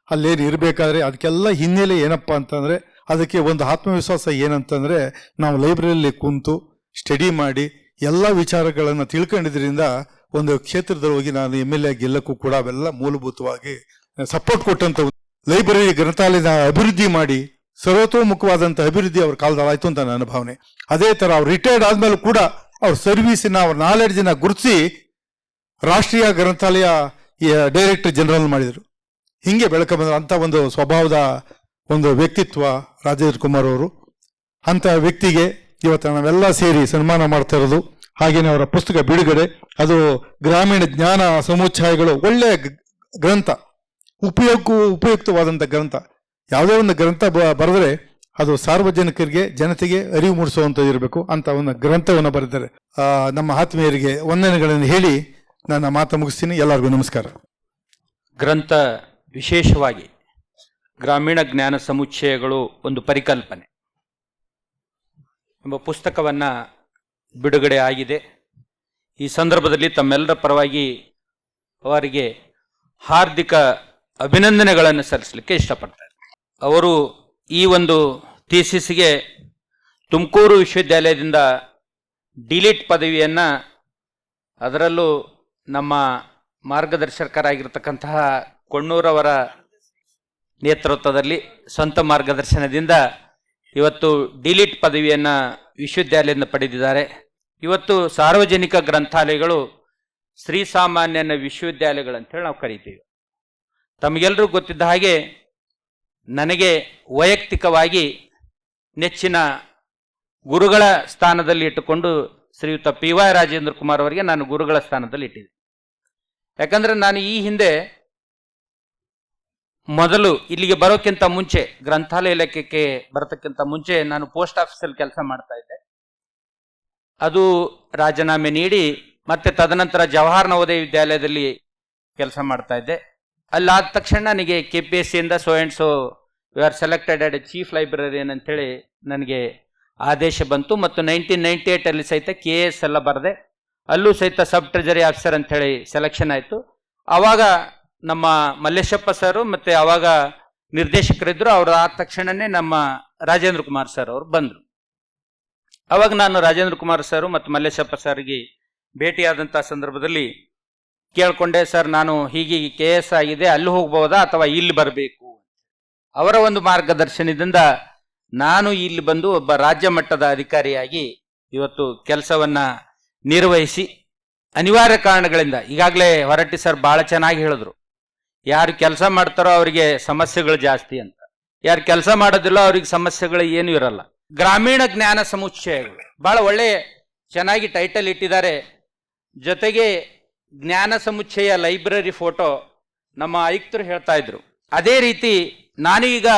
ಅಲ್ಲೇನು ಇರಬೇಕಾದ್ರೆ ಅದಕ್ಕೆಲ್ಲ ಹಿನ್ನೆಲೆ ಏನಪ್ಪ ಅಂತಂದರೆ, ಅದಕ್ಕೆ ಒಂದು ಆತ್ಮವಿಶ್ವಾಸ ಏನಂತಂದರೆ ನಾವು ಲೈಬ್ರರಿಯಲ್ಲಿ ಕುಂತು ಸ್ಟಡಿ ಮಾಡಿ ಎಲ್ಲ ವಿಚಾರಗಳನ್ನು ತಿಳ್ಕೊಂಡಿದ್ರಿಂದ ಒಂದು ಕ್ಷೇತ್ರದಲ್ಲಿ ಹೋಗಿ ನಾನು MLA ಗೆಲ್ಲಕ್ಕೂ ಕೂಡ ಅವೆಲ್ಲ ಮೂಲಭೂತವಾಗಿ ಸಪೋರ್ಟ್ ಕೊಟ್ಟಂತ ಲೈಬ್ರರಿ ಗ್ರಂಥಾಲಯದ ಅಭಿವೃದ್ಧಿ ಮಾಡಿ ಸರ್ವತೋಮುಖವಾದಂಥ ಅಭಿವೃದ್ಧಿ ಅವ್ರ ಕಾಲದಲ್ಲಿ ಆಯ್ತು ಅಂತ ನನ್ನ ಭಾವನೆ. ಅದೇ ಥರ ಅವ್ರು ರಿಟೈರ್ಡ್ ಆದ್ಮೇಲೆ ಕೂಡ ಅವ್ರ ಸರ್ವಿಸಿನ ಅವ್ರ ನಾಲೆಡ್ಜನ್ನ ಗುರುತಿಸಿ ರಾಷ್ಟ್ರೀಯ ಗ್ರಂಥಾಲಯ ಡೈರೆಕ್ಟರ್ ಜನರಲ್ ಮಾಡಿದರು. ಹಿಂಗೆ ಬೆಳಕ ಬಂದ ಅಂತ ಒಂದು ಸ್ವಭಾವದ ಒಂದು ವ್ಯಕ್ತಿತ್ವ ರಾಜೇಂದ್ರ ಕುಮಾರ್ ಅವರು. ಅಂತ ವ್ಯಕ್ತಿಗೆ ಇವತ್ತು ನಾವೆಲ್ಲ ಸೇರಿ ಸನ್ಮಾನ ಮಾಡ್ತಾ ಇರೋದು. ಹಾಗೇನೆ ಅವರ ಪುಸ್ತಕ ಬಿಡುಗಡೆ, ಅದು ಗ್ರಾಮೀಣ ಜ್ಞಾನ ಸಮುಚ್ಛಾಯಗಳು, ಒಳ್ಳೆಯ ಗ್ರಂಥ, ಉಪಯುಕ್ತವಾದಂಥ ಗ್ರಂಥ. ಯಾವುದೇ ಒಂದು ಗ್ರಂಥ ಬರೆದ್ರೆ ಅದು ಸಾರ್ವಜನಿಕರಿಗೆ, ಜನತೆಗೆ ಅರಿವು ಮೂಡಿಸುವಂಥದ್ದು ಇರಬೇಕು ಅಂತ ಒಂದು ಗ್ರಂಥವನ್ನು ಬರೆದಿದ್ದಾರೆ. ನಮ್ಮ ಆತ್ಮೀಯರಿಗೆ ವಂದನೆಗಳನ್ನು ಹೇಳಿ ನನ್ನ ಮಾತು ಮುಗಿಸ್ತೀನಿ. ಎಲ್ಲರಿಗೂ ನಮಸ್ಕಾರ. ಗ್ರಂಥ ವಿಶೇಷವಾಗಿ ಗ್ರಾಮೀಣ ಜ್ಞಾನ ಸಮುಚ್ಚಯಗಳು ಒಂದು ಪರಿಕಲ್ಪನೆ ಎಂಬ ಪುಸ್ತಕವನ್ನು ಬಿಡುಗಡೆ ಆಗಿದೆ. ಈ ಸಂದರ್ಭದಲ್ಲಿ ತಮ್ಮೆಲ್ಲರ ಪರವಾಗಿ ಅವರಿಗೆ ಹಾರ್ದಿಕ ಅಭಿನಂದನೆಗಳನ್ನು ಸಲ್ಲಿಸಲಿಕ್ಕೆ ಇಷ್ಟಪಡ್ತಾರೆ. ಅವರು ಈ ಒಂದು ಥೀಸಿಸ್ಗೆ ತುಮಕೂರು ವಿಶ್ವವಿದ್ಯಾಲಯದಿಂದ ಡಿಲಿಟ್ ಪದವಿಯನ್ನು, ಅದರಲ್ಲೂ ನಮ್ಮ ಮಾರ್ಗದರ್ಶಕರಾಗಿರ್ತಕ್ಕಂತಹ ಕೊಣ್ಣೂರವರ ನೇತೃತ್ವದಲ್ಲಿ ಸ್ವಂತ ಮಾರ್ಗದರ್ಶನದಿಂದ ಇವತ್ತು ಡಿಲಿಟ್ ಪದವಿಯನ್ನು ವಿಶ್ವವಿದ್ಯಾಲಯದಿಂದ ಪಡೆದಿದ್ದಾರೆ. ಇವತ್ತು ಸಾರ್ವಜನಿಕ ಗ್ರಂಥಾಲಯಗಳು ಶ್ರೀಸಾಮಾನ್ಯನ ವಿಶ್ವವಿದ್ಯಾಲಯಗಳಂತೇಳಿ ನಾವು ಕರಿತೀವಿ. ತಮಗೆಲ್ಲರೂ ಗೊತ್ತಿದ್ದ ಹಾಗೆ ನನಗೆ ವೈಯಕ್ತಿಕವಾಗಿ ನೆಚ್ಚಿನ ಗುರುಗಳ ಸ್ಥಾನದಲ್ಲಿ ಇಟ್ಟುಕೊಂಡು ಶ್ರೀಯುತ PY ರಾಜೇಂದ್ರ ಕುಮಾರ್ ಅವರಿಗೆ ನಾನು ಗುರುಗಳ ಸ್ಥಾನದಲ್ಲಿ ಇಟ್ಟಿದ್ದೆ. ಯಾಕಂದರೆ ನಾನು ಈ ಹಿಂದೆ ಮೊದಲು ಇಲ್ಲಿಗೆ ಬರೋಕ್ಕಿಂತ ಮುಂಚೆ, ಗ್ರಂಥಾಲಯ ಇಲಾಖೆಗೆ ಬರತಕ್ಕಿಂತ ಮುಂಚೆ ನಾನು ಪೋಸ್ಟ್ ಆಫೀಸಲ್ಲಿ ಕೆಲಸ ಮಾಡ್ತಾ ಇದ್ದೆ. ಅದು ರಾಜೀನಾಮೆ ನೀಡಿ ಮತ್ತೆ ತದನಂತರ ಜವಾಹರ್ ನವೋದಯ ವಿದ್ಯಾಲಯದಲ್ಲಿ ಕೆಲಸ ಮಾಡ್ತಾ ಇದ್ದೆ. ಅಲ್ಲಾದ ತಕ್ಷಣ ನನಗೆ KPSCಯಿಂದ so and so you are selected as a chief librarian ಅಂತೇಳಿ ನನಗೆ ಆದೇಶ ಬಂತು. ಮತ್ತು 1998 ಸಹಿತ KS ಎಲ್ಲ ಬರೆದೆ. ಅಲ್ಲೂ ಸಹಿತ ಸಬ್ ಟ್ರೆಜರಿ ಆಫೀಸರ್ ಅಂಥೇಳಿ ಸೆಲೆಕ್ಷನ್ ಆಯಿತು. ಆವಾಗ ನಮ್ಮ ಮಲ್ಲೇಶಪ್ಪ ಸರು ಮತ್ತು ಆವಾಗ ನಿರ್ದೇಶಕರಿದ್ದರು. ಅವರು ಆದ ತಕ್ಷಣವೇ ನಮ್ಮ ರಾಜೇಂದ್ರ ಕುಮಾರ್ ಸರ್ ಅವರು ಬಂದರು. ಆವಾಗ ನಾನು ರಾಜೇಂದ್ರ ಕುಮಾರ್ ಸರು ಮತ್ತು ಮಲ್ಲೇಶಪ್ಪ ಸರ್ಗೆ ಭೇಟಿಯಾದಂಥ ಸಂದರ್ಭದಲ್ಲಿ ಕೇಳಿಕೊಂಡೆ, ಸರ್ ನಾನು ಹೀಗೆ KS ಆಗಿದೆ, ಅಲ್ಲಿ ಹೋಗ್ಬೋದಾ ಅಥವಾ ಇಲ್ಲಿ ಬರಬೇಕು? ಅವರ ಒಂದು ಮಾರ್ಗದರ್ಶನದಿಂದ ನಾನು ಇಲ್ಲಿ ಬಂದು ಒಬ್ಬ ರಾಜ್ಯ ಮಟ್ಟದ ಅಧಿಕಾರಿಯಾಗಿ ಇವತ್ತು ಕೆಲಸವನ್ನು ನಿರ್ವಹಿಸಿ, ಅನಿವಾರ್ಯ ಕಾರಣಗಳಿಂದ, ಈಗಾಗಲೇ ಹೊರಟ್ಟಿ ಸರ್ ಭಾಳ ಚೆನ್ನಾಗಿ ಹೇಳಿದ್ರು, ಯಾರು ಕೆಲಸ ಮಾಡ್ತಾರೋ ಅವರಿಗೆ ಸಮಸ್ಯೆಗಳು ಜಾಸ್ತಿ ಅಂತ, ಯಾರು ಕೆಲಸ ಮಾಡೋದಿಲ್ಲ ಅವ್ರಿಗೆ ಸಮಸ್ಯೆಗಳು ಏನೂ ಇರಲ್ಲ. ಗ್ರಾಮೀಣ ಜ್ಞಾನ ಸಮುಚ್ಚಯಗಳು ಭಾಳ ಒಳ್ಳೆಯ ಚೆನ್ನಾಗಿ ಟೈಟಲ್ ಇಟ್ಟಿದ್ದಾರೆ. ಜೊತೆಗೆ ಜ್ಞಾನ ಸಮುಚ್ಚಯ ಲೈಬ್ರರಿ ಫೋಟೋ ನಮ್ಮ ಆಯುಕ್ತರು ಹೇಳ್ತಾ ಇದ್ರು. ಅದೇ ರೀತಿ ನಾನು ಈಗ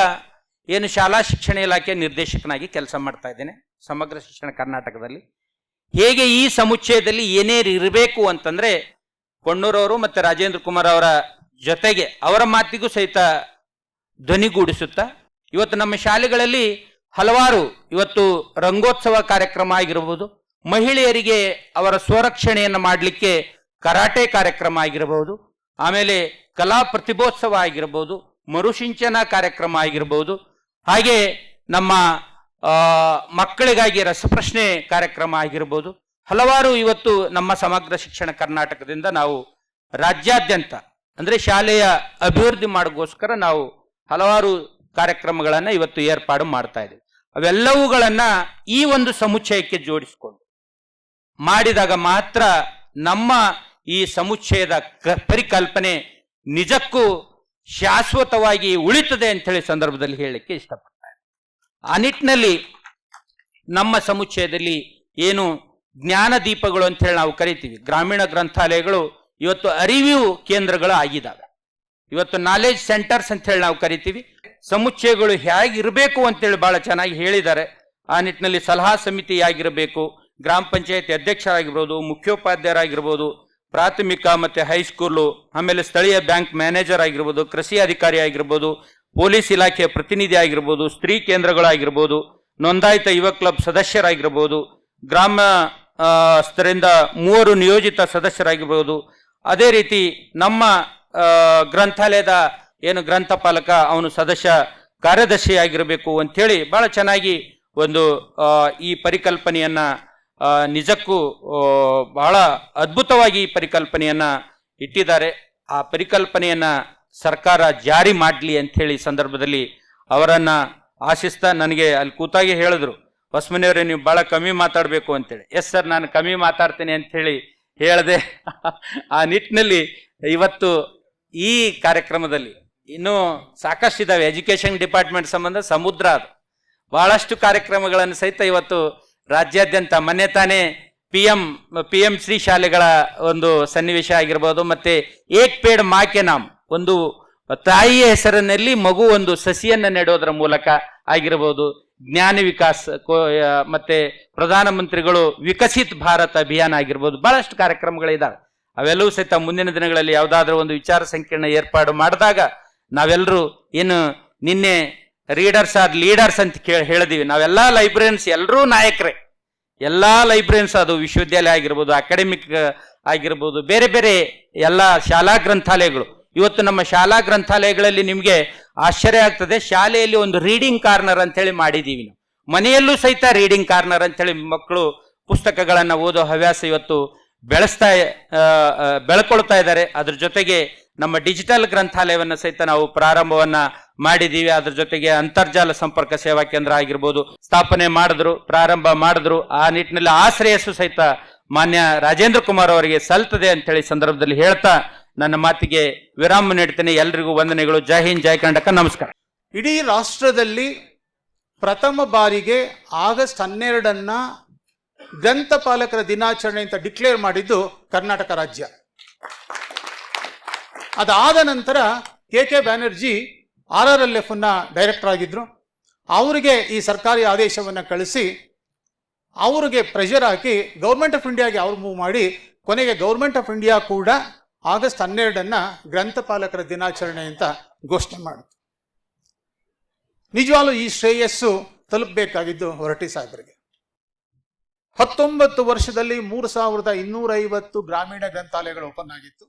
ಏನು ಶಾಲಾ ಶಿಕ್ಷಣ ಇಲಾಖೆ ನಿರ್ದೇಶಕನಾಗಿ ಕೆಲಸ ಮಾಡ್ತಾ ಇದ್ದೇನೆ ಸಮಗ್ರ ಶಿಕ್ಷಣ ಕರ್ನಾಟಕದಲ್ಲಿ. ಹೇಗೆ ಈ ಸಮುಚ್ಚಯದಲ್ಲಿ ಏನೇನು ಇರಬೇಕು ಅಂತಂದರೆ, ಕೊಣ್ಣೂರವರು ಮತ್ತು ರಾಜೇಂದ್ರ ಕುಮಾರ್ ಅವರ ಜೊತೆಗೆ ಅವರ ಮಾತಿಗೂ ಸಹಿತ ಧ್ವನಿಗೂಡಿಸುತ್ತಾ ಇವತ್ತು ನಮ್ಮ ಶಾಲೆಗಳಲ್ಲಿ ಹಲವಾರು ಇವತ್ತು ರಂಗೋತ್ಸವ ಕಾರ್ಯಕ್ರಮ ಆಗಿರಬಹುದು, ಮಹಿಳೆಯರಿಗೆ ಅವರ ಸ್ವರಕ್ಷಣೆಯನ್ನು ಮಾಡಲಿಕ್ಕೆ ಕರಾಟೆ ಕಾರ್ಯಕ್ರಮ ಆಗಿರಬಹುದು, ಆಮೇಲೆ ಕಲಾ ಪ್ರತಿಭೋತ್ಸವ ಆಗಿರಬಹುದು, ಮರುಸಿಂಚನ ಕಾರ್ಯಕ್ರಮ ಆಗಿರಬಹುದು, ಹಾಗೆ ನಮ್ಮ ಮಕ್ಕಳಿಗಾಗಿ ರಸಪ್ರಶ್ನೆ ಕಾರ್ಯಕ್ರಮ ಆಗಿರ್ಬೋದು. ಹಲವಾರು ಇವತ್ತು ನಮ್ಮ ಸಮಗ್ರ ಶಿಕ್ಷಣ ಕರ್ನಾಟಕದಿಂದ ನಾವು ರಾಜ್ಯಾದ್ಯಂತ ಅಂದರೆ ಶಾಲೆಯ ಅಭಿವೃದ್ಧಿ ಮಾಡೋಕ್ಕೋಸ್ಕರ ನಾವು ಹಲವಾರು ಕಾರ್ಯಕ್ರಮಗಳನ್ನು ಇವತ್ತು ಏರ್ಪಾಡು ಮಾಡ್ತಾ ಇದ್ದೀವಿ. ಅವೆಲ್ಲವುಗಳನ್ನು ಈ ಒಂದು ಸಮುಚ್ಚಯಕ್ಕೆ ಜೋಡಿಸಿಕೊಂಡು ಮಾಡಿದಾಗ ಮಾತ್ರ ನಮ್ಮ ಈ ಸಮುಚ್ಚಯದ ಪರಿಕಲ್ಪನೆ ನಿಜಕ್ಕೂ ಶಾಶ್ವತವಾಗಿ ಉಳಿತದೆ ಅಂಥೇಳಿ ಸಂದರ್ಭದಲ್ಲಿ ಹೇಳಲಿಕ್ಕೆ ಇಷ್ಟಪಡ್ತಾರೆ. ಆ ನಿಟ್ಟಿನಲ್ಲಿ ನಮ್ಮ ಸಮುಚ್ಚಯದಲ್ಲಿ ಏನು ಜ್ಞಾನ ದೀಪಗಳು ಅಂತೇಳಿ ನಾವು ಕರಿತೀವಿ, ಗ್ರಾಮೀಣ ಗ್ರಂಥಾಲಯಗಳು ಇವತ್ತು ಅರಿವು ಕೇಂದ್ರಗಳು ಆಗಿದ್ದಾವೆ. ಇವತ್ತು ನಾಲೆಜ್ ಸೆಂಟರ್ಸ್ ಅಂತ ಹೇಳಿ ನಾವು ಕರಿತೀವಿ. ಸಮುಚ್ಚಯಗಳು ಹೇಗಿರಬೇಕು ಅಂತೇಳಿ ಬಹಳ ಚೆನ್ನಾಗಿ ಹೇಳಿದ್ದಾರೆ. ಆ ನಿಟ್ಟಿನಲ್ಲಿ ಸಲಹಾ ಸಮಿತಿ ಆಗಿರಬೇಕು, ಗ್ರಾಮ ಪಂಚಾಯತಿ ಅಧ್ಯಕ್ಷರಾಗಿರ್ಬೋದು, ಮುಖ್ಯೋಪಾಧ್ಯಾಯರಾಗಿರ್ಬೋದು, ಪ್ರಾಥಮಿಕ ಮತ್ತು ಹೈಸ್ಕೂಲು, ಆಮೇಲೆ ಸ್ಥಳೀಯ ಬ್ಯಾಂಕ್ ಮ್ಯಾನೇಜರ್ ಆಗಿರ್ಬೋದು, ಕೃಷಿ ಅಧಿಕಾರಿ ಆಗಿರ್ಬೋದು, ಪೊಲೀಸ್ ಇಲಾಖೆಯ ಪ್ರತಿನಿಧಿ ಆಗಿರ್ಬೋದು, ಸ್ತ್ರೀ ಕೇಂದ್ರಗಳಾಗಿರ್ಬೋದು, ನೋಂದಾಯಿತ ಯುವ ಕ್ಲಬ್ ಸದಸ್ಯರಾಗಿರ್ಬೋದು, ಗ್ರಾಮ ಸ್ತರಿಂದ 3 ನಿಯೋಜಿತ ಸದಸ್ಯರಾಗಿರ್ಬೋದು. ಅದೇ ರೀತಿ ನಮ್ಮ ಗ್ರಂಥಾಲಯದ ಏನು ಗ್ರಂಥಪಾಲಕ ಅವನು ಸದಸ್ಯ ಕಾರ್ಯದರ್ಶಿ ಆಗಿರಬೇಕು ಅಂಥೇಳಿ ಬಹಳ ಚೆನ್ನಾಗಿ ಒಂದು ಈ ಪರಿಕಲ್ಪನೆಯನ್ನ ನಿಜಕ್ಕೂ ಬಹಳ ಅದ್ಭುತವಾಗಿ ಈ ಪರಿಕಲ್ಪನೆಯನ್ನ ಇಟ್ಟಿದ್ದಾರೆ. ಆ ಪರಿಕಲ್ಪನೆಯನ್ನ ಸರ್ಕಾರ ಜಾರಿ ಮಾಡಲಿ ಅಂಥೇಳಿ ಸಂದರ್ಭದಲ್ಲಿ ಅವರನ್ನ ಆಶಿಸ್ತಾ, ನನಗೆ ಅಲ್ಲಿ ಕೂತಾಗಿ ಹೇಳಿದ್ರು, ಹೊಸಮನೆಯವರೇ ನೀವು ಬಹಳ ಕಮ್ಮಿ ಮಾತಾಡಬೇಕು ಅಂತೇಳಿ. ಎಸ್ ಸರ್, ನಾನು ಕಮ್ಮಿ ಮಾತಾಡ್ತೇನೆ ಅಂಥೇಳಿ ಹೇಳಿದೆ. ಆ ನಿಟ್ಟಿನಲ್ಲಿ ಇವತ್ತು ಈ ಕಾರ್ಯಕ್ರಮದಲ್ಲಿ ಇನ್ನೂ ಸಾಕಷ್ಟು ಇದ್ದಾವೆ. ಎಜುಕೇಷನ್ ಡಿಪಾರ್ಟ್ಮೆಂಟ್ ಸಂಬಂಧ ಸಮುದ್ರ ಅದು. ಬಹಳಷ್ಟು ಕಾರ್ಯಕ್ರಮಗಳನ್ನು ಸಹಿತ ಇವತ್ತು ರಾಜ್ಯಾದ್ಯಂತ ಮೊನ್ನೆ ತಾನೇ ಪಿ ಎಂ ಶ್ರೀ ಶಾಲೆಗಳ ಒಂದು ಸನ್ನಿವೇಶ ಆಗಿರ್ಬೋದು, ಮತ್ತೆ ಏಕ್ ಪೇಡ್ ಮಾ ಕೆ ನಾಮ್, ಒಂದು ತಾಯಿಯ ಹೆಸರಿನಲ್ಲಿ ಮಗು ಒಂದು ಸಸಿಯನ್ನು ನೆಡೋದರ ಮೂಲಕ ಆಗಿರ್ಬೋದು, ಜ್ಞಾನ ವಿಕಾಸ್ ಮತ್ತೆ ಪ್ರಧಾನಮಂತ್ರಿಗಳು ವಿಕಸಿತ್ ಭಾರತ್ ಅಭಿಯಾನ ಆಗಿರ್ಬೋದು, ಬಹಳಷ್ಟು ಕಾರ್ಯಕ್ರಮಗಳಿದ್ದಾವೆ. ಅವೆಲ್ಲವೂ ಸಹಿತ ಮುಂದಿನ ದಿನಗಳಲ್ಲಿ ಯಾವುದಾದ್ರೂ ಒಂದು ವಿಚಾರ ಸಂಕಿರಣ ಏರ್ಪಾಡು ಮಾಡಿದಾಗ ನಾವೆಲ್ಲರೂ ಏನು ನಿನ್ನೆ ರೀಡರ್ಸ್ ಆರ್ ಲೀಡರ್ಸ್ ಅಂತ ಹೇಳಿದೀವಿ, ನಾವೆಲ್ಲ ಲೈಬ್ರರಿಯನ್ಸ್ ಎಲ್ಲರೂ ನಾಯಕರೇ. ಎಲ್ಲ ಲೈಬ್ರರಿಯನ್ಸ್, ಅದು ವಿಶ್ವವಿದ್ಯಾಲಯ ಆಗಿರ್ಬೋದು, ಅಕಾಡೆಮಿಕ್ ಆಗಿರ್ಬೋದು, ಬೇರೆ ಬೇರೆ ಎಲ್ಲ ಶಾಲಾ ಗ್ರಂಥಾಲಯಗಳು. ಇವತ್ತು ನಮ್ಮ ಶಾಲಾ ಗ್ರಂಥಾಲಯಗಳಲ್ಲಿ ನಿಮಗೆ ಆಶ್ಚರ್ಯ ಆಗ್ತದೆ, ಶಾಲೆಯಲ್ಲಿ ಒಂದು ರೀಡಿಂಗ್ ಕಾರ್ನರ್ ಅಂತೇಳಿ ಮಾಡಿದ್ದೀವಿ ನಾವು. ಮನೆಯಲ್ಲೂ ಸಹಿತ ರೀಡಿಂಗ್ ಕಾರ್ನರ್ ಅಂತೇಳಿ ಮಕ್ಕಳು ಪುಸ್ತಕಗಳನ್ನು ಓದೋ ಹವ್ಯಾಸ ಇವತ್ತು ಬೆಳ್ಕೊಳ್ತಾ ಇದ್ದಾರೆ. ಅದ್ರ ಜೊತೆಗೆ ನಮ್ಮ ಡಿಜಿಟಲ್ ಗ್ರಂಥಾಲಯವನ್ನು ಸಹಿತ ನಾವು ಪ್ರಾರಂಭವನ್ನ ಮಾಡಿದ್ದೀವಿ. ಅದ್ರ ಜೊತೆಗೆ ಅಂತರ್ಜಾಲ ಸಂಪರ್ಕ ಸೇವಾ ಕೇಂದ್ರ ಆಗಿರ್ಬೋದು ಸ್ಥಾಪನೆ ಮಾಡಿದ್ರು, ಪ್ರಾರಂಭ ಮಾಡಿದ್ರು. ಆ ನಿಟ್ಟಿನಲ್ಲಿ ಆ ಶ್ರೇಯಸ್ಸು ಸಹಿತ ಮಾನ್ಯ ರಾಜೇಂದ್ರ ಕುಮಾರ್ ಅವರಿಗೆ ಸಲ್ತದೆ ಅಂತೇಳಿ ಸಂದರ್ಭದಲ್ಲಿ ಹೇಳ್ತಾ ನನ್ನ ಮಾತಿಗೆ ವಿರಾಮ ನೀಡ್ತೇನೆ. ಎಲ್ರಿಗೂ ವಂದನೆಗಳು. ಜೈ ಹಿಂದ್, ಜೈ ಕರ್ನಾಟಕ, ನಮಸ್ಕಾರ. ಇಡೀ ರಾಷ್ಟ್ರದಲ್ಲಿ ಪ್ರಥಮ ಬಾರಿಗೆ ಆಗಸ್ಟ್ 12 ಗ್ರಂಥಪಾಲಕರ ದಿನಾಚರಣೆ ಅಂತ ಡಿಕ್ಲೇರ್ ಮಾಡಿದ್ದು ಕರ್ನಾಟಕ ರಾಜ್ಯ. ಅದಾದ ನಂತರ ಕೆ ಬ್ಯಾನರ್ಜಿ RRLF ಡೈರೆಕ್ಟರ್ ಆಗಿದ್ರು. ಅವರಿಗೆ ಈ ಸರ್ಕಾರಿ ಆದೇಶವನ್ನು ಕಳಿಸಿ ಅವರಿಗೆ ಪ್ರೆಷರ್ ಹಾಕಿ ಗೌರ್ಮೆಂಟ್ ಆಫ್ ಇಂಡಿಯಾಗೆ ಅವ್ರು ಮೂವ್ ಮಾಡಿ ಕೊನೆಗೆ ಗೌರ್ಮೆಂಟ್ ಆಫ್ ಇಂಡಿಯಾ ಕೂಡ ಆಗಸ್ಟ್ 12 ಗ್ರಂಥಪಾಲಕರ ದಿನಾಚರಣೆ ಅಂತ ಘೋಷಣೆ ಮಾಡಿತು. ನಿಜವಾಗ್ಲೂ ಈ ಶ್ರೇಯಸ್ಸು ತಲುಪಬೇಕಾಗಿದ್ದು ಹೊರಟ್ಟಿ ಸಾಹೇಬರಿಗೆ. 19 ವರ್ಷದಲ್ಲಿ 3250 ಗ್ರಾಮೀಣ ಗ್ರಂಥಾಲಯಗಳು ಓಪನ್ ಆಗಿತ್ತು.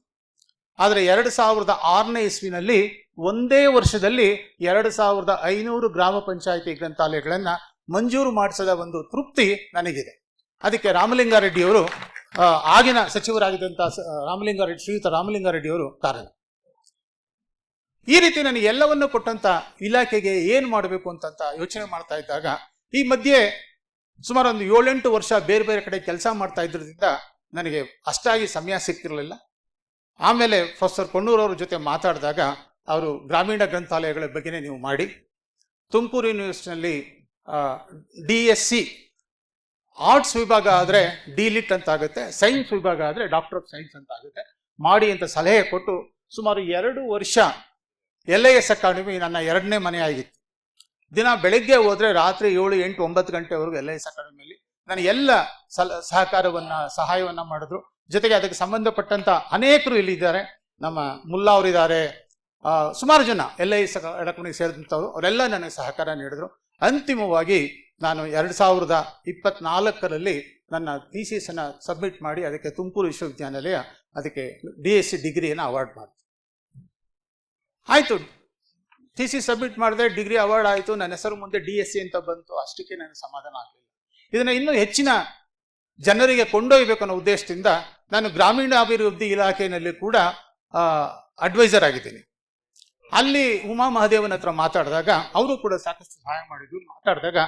ಆದರೆ 2006ನೇ ಇಸ್ವಿನಲ್ಲಿ ಒಂದೇ ವರ್ಷದಲ್ಲಿ 2500 ಗ್ರಾಮ ಪಂಚಾಯಿತಿ ಗ್ರಂಥಾಲಯಗಳನ್ನು ಮಂಜೂರು ಮಾಡಿಸದ ಒಂದು ತೃಪ್ತಿ ನನಗಿದೆ. ಅದಕ್ಕೆ ರಾಮಲಿಂಗಾರೆಡ್ಡಿಯವರು, ಆಗಿನ ಸಚಿವರಾಗಿದ್ದಂಥ ಶ್ರೀಯುತ ರಾಮಲಿಂಗಾರೆಡ್ಡಿಯವರು ಕಾರಣ. ಈ ರೀತಿ ನನಗೆ ಎಲ್ಲವನ್ನು ಕೊಟ್ಟಂತ ಇಲಾಖೆಗೆ ಏನು ಮಾಡಬೇಕು ಅಂತ ಯೋಚನೆ ಮಾಡ್ತಾ ಇದ್ದಾಗ ಈ ಮಧ್ಯೆ ಸುಮಾರು ಒಂದು 7-8 ವರ್ಷ ಬೇರೆ ಬೇರೆ ಕಡೆ ಕೆಲಸ ಮಾಡ್ತಾ ಇದ್ರಿಂದ ನನಗೆ ಅಷ್ಟಾಗಿ ಸಮಯ ಸಿಗ್ತಿರಲಿಲ್ಲ. ಆಮೇಲೆ ಪ್ರೊಫೆಸರ್ ಕೊಣ್ಣೂರವ್ರ ಜೊತೆ ಮಾತಾಡಿದಾಗ ಅವರು ಗ್ರಾಮೀಣ ಗ್ರಂಥಾಲಯಗಳ ಬಗ್ಗೆನೇ ನೀವು ಮಾಡಿ, ತುಮಕೂರು ಯೂನಿವರ್ಸಿಟಿನಲ್ಲಿ DSc ಆರ್ಟ್ಸ್ ವಿಭಾಗ ಆದರೆ ಡಿಲಿಟ್ ಅಂತ ಆಗುತ್ತೆ, ಸೈನ್ಸ್ ವಿಭಾಗ ಆದರೆ ಡಾಕ್ಟರ್ ಆಫ್ ಸೈನ್ಸ್ ಅಂತ ಆಗುತ್ತೆ ಮಾಡಿ ಅಂತ ಸಲಹೆ ಕೊಟ್ಟು ಸುಮಾರು 2 ವರ್ಷ LIS ಅಕಾಡೆಮಿ ನನ್ನ 2ನೇ ಮನೆ ಆಗಿತ್ತು. ದಿನ ಬೆಳಗ್ಗೆ ಹೋದ್ರೆ ರಾತ್ರಿ 7, 8, 9 ಗಂಟೆವರೆಗೂ LIS ಅಕಾಡೆಮಿಯಲ್ಲಿ ನಾನು ಎಲ್ಲ ಸಹಾಯವನ್ನ ಮಾಡಿದ್ರು. ಜೊತೆಗೆ ಅದಕ್ಕೆ ಸಂಬಂಧಪಟ್ಟಂತ ಅನೇಕರು ಇಲ್ಲಿದ್ದಾರೆ. ನಮ್ಮ ಮುಲ್ಲಾ ಅವರಿದ್ದಾರೆ, ಸುಮಾರು ಜನ LIS ಅಕಾಡೆಮಿಗೆ ಸೇರಿದಂಥವ್ರು, ಅವರೆಲ್ಲ ನನಗೆ ಸಹಕಾರ ನೀಡಿದ್ರು. ಅಂತಿಮವಾಗಿ ನಾನು 2024ರಲ್ಲಿ ನನ್ನ ಥೀಸಿಸನ್ನು ಸಬ್ಮಿಟ್ ಮಾಡಿ ಅದಕ್ಕೆ ತುಮಕೂರು ವಿಶ್ವವಿದ್ಯಾನಿಲಯ ಅದಕ್ಕೆ DSc ಡಿಗ್ರಿಯನ್ನು ಅವಾರ್ಡ್ ಮಾಡಿತು. ಆಯಿತು, ಥೀಸಿಸ್ ಸಬ್ಮಿಟ್ ಮಾಡಿದೆ, ಡಿಗ್ರಿ ಅವಾರ್ಡ್ ಆಯಿತು, ನನ್ನ ಹೆಸರು ಮುಂದೆ DSc ಅಂತ ಬಂತು. ಅಷ್ಟಕ್ಕೆ ನನಗೆ ಸಮಾಧಾನ ಆಗಲಿಲ್ಲ. ಇದನ್ನು ಇನ್ನೂ ಹೆಚ್ಚಿನ ಜನರಿಗೆ ಕೊಂಡೊಯ್ಯಬೇಕು ಅನ್ನೋ ಉದ್ದೇಶದಿಂದ ನಾನು ಗ್ರಾಮೀಣಾಭಿವೃದ್ಧಿ ಇಲಾಖೆಯಲ್ಲಿ ಕೂಡ ಅಡ್ವೈಸರ್ ಆಗಿದ್ದೀನಿ. ಅಲ್ಲಿ ಉಮಾ ಮಹದೇವನ ಹತ್ರ ಮಾತಾಡಿದಾಗ ಅವರು ಕೂಡ ಸಾಕಷ್ಟು ಸಹಾಯ ಮಾಡಿದ್ರು. ಮಾತಾಡಿದಾಗ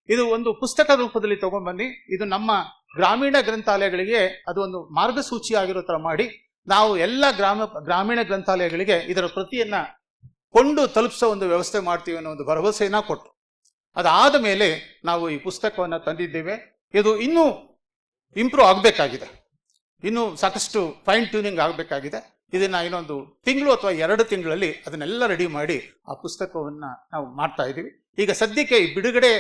ಇದು ಒಂದು ಪುಸ್ತಕ ರೂಪದಲ್ಲಿ ತಗೊಂಡ್ಬನ್ನಿ, ಇದು ನಮ್ಮ ಗ್ರಾಮೀಣ ಗ್ರಂಥಾಲಯಗಳಿಗೆ ಅದು ಒಂದು ಮಾರ್ಗಸೂಚಿ ಆಗಿರೋ ಥರ ಮಾಡಿ ನಾವು ಎಲ್ಲ ಗ್ರಾಮೀಣ ಗ್ರಂಥಾಲಯಗಳಿಗೆ ಇದರ ಪ್ರತಿಯನ್ನ ಕೊಂಡು ತಲುಪಿಸೋ ಒಂದು ವ್ಯವಸ್ಥೆ ಮಾಡ್ತೀವಿ ಅನ್ನೋ ಒಂದು ಭರವಸೆಯನ್ನ ಕೊಟ್ಟು, ಅದಾದ ಮೇಲೆ ನಾವು ಈ ಪುಸ್ತಕವನ್ನು ತಂದಿದ್ದೇವೆ. ಇದು ಇನ್ನೂ ಇಂಪ್ರೂವ್ ಆಗಬೇಕಾಗಿದೆ, ಇನ್ನೂ ಸಾಕಷ್ಟು ಫೈನ್ ಟ್ಯೂನಿಂಗ್ ಆಗಬೇಕಾಗಿದೆ. ಇದನ್ನು ಇನ್ನೊಂದು ತಿಂಗಳು ಅಥವಾ 2 ತಿಂಗಳಲ್ಲಿ ಅದನ್ನೆಲ್ಲ ರೆಡಿ ಮಾಡಿ ಆ ಪುಸ್ತಕವನ್ನು ನಾವು ಮಾಡ್ತಾ ಇದ್ದೀವಿ. ಈಗ ಸದ್ಯಕ್ಕೆ ಈ ಬಿಡುಗಡೆ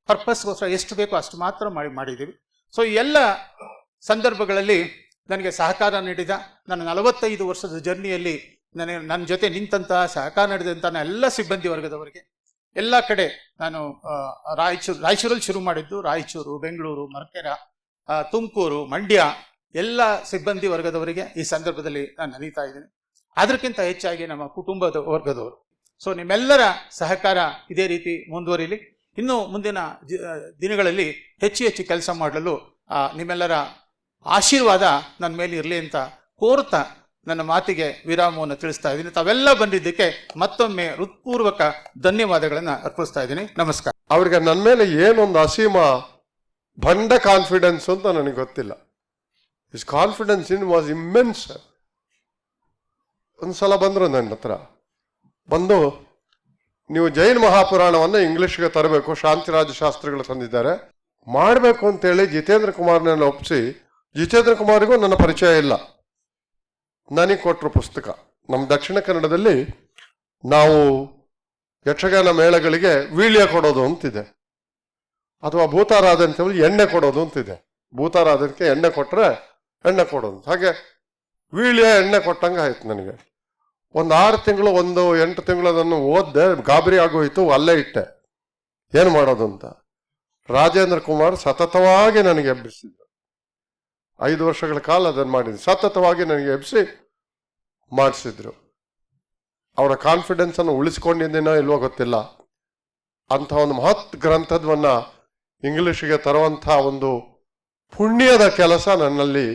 ಪರ್ಪಸ್ಗೋಸ್ಕರ ಎಷ್ಟು ಬೇಕೋ ಅಷ್ಟು ಮಾತ್ರ ಮಾಡಿದ್ದೀವಿ. ಸೊ ಈ ಎಲ್ಲ ಸಂದರ್ಭಗಳಲ್ಲಿ ನನಗೆ ಸಹಕಾರ ನೀಡಿದ ನನ್ನ 45 ವರ್ಷದ ಜರ್ನಿಯಲ್ಲಿ ನನ್ನ ಜೊತೆ ನಿಂತಹ ಸಹಕಾರ ನೀಡಿದಂಥ ಎಲ್ಲ ಸಿಬ್ಬಂದಿ ವರ್ಗದವರಿಗೆ, ಎಲ್ಲ ಕಡೆ ನಾನು ರಾಯಚೂರಲ್ಲಿ ಶುರು ಮಾಡಿದ್ದು, ರಾಯಚೂರು, ಬೆಂಗಳೂರು, ಮರಕೆರ, ತುಮಕೂರು, ಮಂಡ್ಯ ಎಲ್ಲ ಸಿಬ್ಬಂದಿ ವರ್ಗದವರಿಗೆ ಈ ಸಂದರ್ಭದಲ್ಲಿ ನಾನು ನಡೀತಾ ಇದ್ದೀನಿ. ಅದಕ್ಕಿಂತ ಹೆಚ್ಚಾಗಿ ನಮ್ಮ ಕುಟುಂಬದ ವರ್ಗದವರು. ಸೊ ನಿಮ್ಮೆಲ್ಲರ ಸಹಕಾರ ಇದೇ ರೀತಿ ಮುಂದುವರಿಲಿ. ಇನ್ನು ಮುಂದಿನ ದಿನಗಳಲ್ಲಿ ಹೆಚ್ಚು ಕೆಲಸ ಮಾಡಲು ನಿಮ್ಮೆಲ್ಲರ ಆಶೀರ್ವಾದ ನನ್ನ ಮೇಲೆ ಇರಲಿ ಅಂತ ಕೋರ್ತಾ ನನ್ನ ಮಾತಿಗೆ ವಿರಾಮವನ್ನು ತಿಳಿಸ್ತಾ ಇದ್ದೀನಿ. ತಾವೆಲ್ಲ ಬಂದಿದ್ದಕ್ಕೆ ಮತ್ತೊಮ್ಮೆ ಹೃತ್ಪೂರ್ವಕ ಧನ್ಯವಾದಗಳನ್ನು ಅರ್ಪಿಸ್ತಾ ಇದ್ದೀನಿ. ನಮಸ್ಕಾರ. ಅವ್ರಿಗೆ ನನ್ನ ಮೇಲೆ ಏನೊಂದು ಅಸೀಮ ಭಂಡ ಕಾನ್ಫಿಡೆನ್ಸ್ ಅಂತ ನನಗೆ ಗೊತ್ತಿಲ್ಲ. Is confidence in was immense. ಒಂದ್ಸಲ ಬಂದರು ನನ್ನ ಹತ್ರ, ಬಂದು ನೀವು ಜೈನ ಮಹಾಪುರಾಣವನ್ನು ಇಂಗ್ಲಿಷ್ಗೆ ತರಬೇಕು, ಶಾಂತಿರಾಜ ಶಾಸ್ತ್ರಿಗಳು ತಂದಿದ್ದಾರೆ, ಮಾಡಬೇಕು ಅಂತೇಳಿ ಜಿತೇಂದ್ರ ಕುಮಾರ್ನೆಲ್ಲ ಒಪ್ಪಿಸಿ, ಜಿತೇಂದ್ರ ಕುಮಾರಿಗೂ ನನ್ನ ಪರಿಚಯ ಇಲ್ಲ, ನನಗೆ ಕೊಟ್ಟರು ಪುಸ್ತಕ. ನಮ್ಮ ದಕ್ಷಿಣ ಕನ್ನಡದಲ್ಲಿ ನಾವು ಯಕ್ಷಗಾನ ಮೇಳಗಳಿಗೆ ವೀಳ್ಯ ಕೊಡೋದು ಅಂತಿದೆ, ಅಥವಾ ಭೂತಾರಾಧನೆ ಎಣ್ಣೆ ಕೊಡೋದು ಅಂತಿದೆ. ಭೂತಾರಾಧನೆಗೆ ಎಣ್ಣೆ ಕೊಟ್ಟರೆ ಎಣ್ಣೆ ಕೊಡೋದು, ಹಾಗೆ ವೀಳ್ಯ ಎಣ್ಣೆ ಕೊಟ್ಟಂಗೆ ಆಯ್ತು ನನಗೆ. ಒಂದು 6 ತಿಂಗಳು 8 ತಿಂಗಳು ಅದನ್ನು ಓದ್ದೆ, ಗಾಬರಿ ಆಗೋಯ್ತು, ಅಲ್ಲೇ ಇಟ್ಟೆ ಏನು ಮಾಡೋದು ಅಂತ. ರಾಜೇಂದ್ರ ಕುಮಾರ್ ಸತತವಾಗಿ ನನಗೆ ಎಬ್ಬಿಸಿದ್ರು. 5 ವರ್ಷಗಳ ಕಾಲ ಅದನ್ನು ಮಾಡಿದ್ರು, ಸತತವಾಗಿ ನನಗೆ ಎಬ್ಬಿಸಿ ಮಾಡಿಸಿದ್ರು. ಅವರ ಕಾನ್ಫಿಡೆನ್ಸನ್ನು ಉಳಿಸ್ಕೊಂಡಿದ್ದೀನೋ ಇಲ್ವೋ ಗೊತ್ತಿಲ್ಲ. ಅಂಥ ಒಂದು ಮಹತ್ ಗ್ರಂಥದವನ್ನ ಇಂಗ್ಲಿಷ್ಗೆ ತರುವಂಥ ಒಂದು ಪುಣ್ಯದ ಕೆಲಸ ನನ್ನಲ್ಲಿ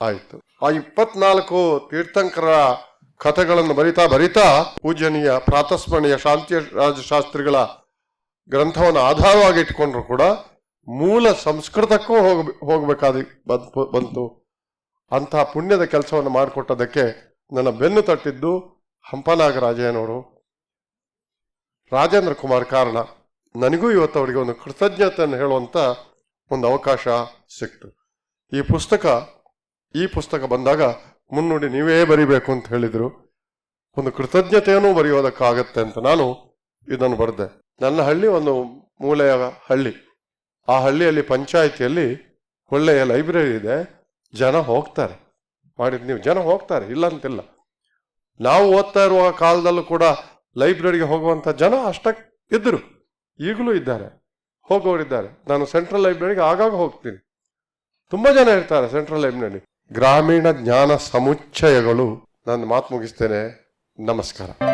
ಆಯಿತು. ಆ 24 ತೀರ್ಥಂಕರ ಕಥೆಗಳನ್ನು ಬರಿತಾ ಪೂಜನೀಯ ಪ್ರಾತಸ್ಮರಣೀಯ ಶಾಂತಿರಾಜಶಾಸ್ತ್ರಿಗಳ ಗ್ರಂಥವನ್ನು ಆಧಾರವಾಗಿ ಇಟ್ಕೊಂಡ್ರು ಕೂಡ ಮೂಲ ಸಂಸ್ಕೃತಕ್ಕೂ ಹೋಗಬೇಕಾದ ಬಂತು. ಅಂತಹ ಪುಣ್ಯದ ಕೆಲಸವನ್ನು ಮಾಡಿಕೊಟ್ಟದಕ್ಕೆ ನನ್ನ ಬೆನ್ನು ತಟ್ಟಿದ್ದು ಹಂಪನಾಗರಾಜಯ್ಯನವರು, ರಾಜೇಂದ್ರ ಕುಮಾರ್ ಕಾರಣ. ನನಗೂ ಇವತ್ತು ಅವರಿಗೆ ಒಂದು ಕೃತಜ್ಞತೆಯನ್ನು ಹೇಳುವಂಥ ಒಂದು ಅವಕಾಶ ಸಿಕ್ತು. ಈ ಪುಸ್ತಕ ಬಂದಾಗ ಮುನ್ನುಡಿ ನೀವೇ ಬರಿಬೇಕು ಅಂತ ಹೇಳಿದರು. ಒಂದು ಕೃತಜ್ಞತೆಯನ್ನು ಬರೆಯೋದಕ್ಕಾಗತ್ತೆ ಅಂತ ನಾನು ಇದನ್ನು ಬರೆದೆ. ನನ್ನ ಹಳ್ಳಿ ಒಂದು ಮೂಲೆಯ ಹಳ್ಳಿ. ಆ ಹಳ್ಳಿಯಲ್ಲಿ ಪಂಚಾಯಿತಿಯಲ್ಲಿ ಒಳ್ಳೆಯ ಲೈಬ್ರರಿ ಇದೆ, ಜನ ಹೋಗ್ತಾರೆ. ಜನ ಹೋಗ್ತಾರೆ, ಇಲ್ಲ ಅಂತಿಲ್ಲ. ನಾವು ಓದ್ತಾ ಇರುವ ಕಾಲದಲ್ಲೂ ಕೂಡ ಲೈಬ್ರರಿಗೆ ಹೋಗುವಂಥ ಜನ ಅಷ್ಟಕ್ಕೆ ಇದ್ದರು, ಈಗಲೂ ಇದ್ದಾರೆ, ಹೋಗೋರಿದ್ದಾರೆ. ನಾನು ಸೆಂಟ್ರಲ್ ಲೈಬ್ರರಿಗೆ ಆಗಾಗ ಹೋಗ್ತೀನಿ, ತುಂಬ ಜನ ಇರ್ತಾರೆ ಸೆಂಟ್ರಲ್ ಲೈಬ್ರರಿ. ಗ್ರಾಮೀಣ ಜ್ಞಾನ ಸಮುಚ್ಚಯಗಳು. ನಾನು ಮಾತು ಮುಗಿಸ್ತೇನೆ. ನಮಸ್ಕಾರ.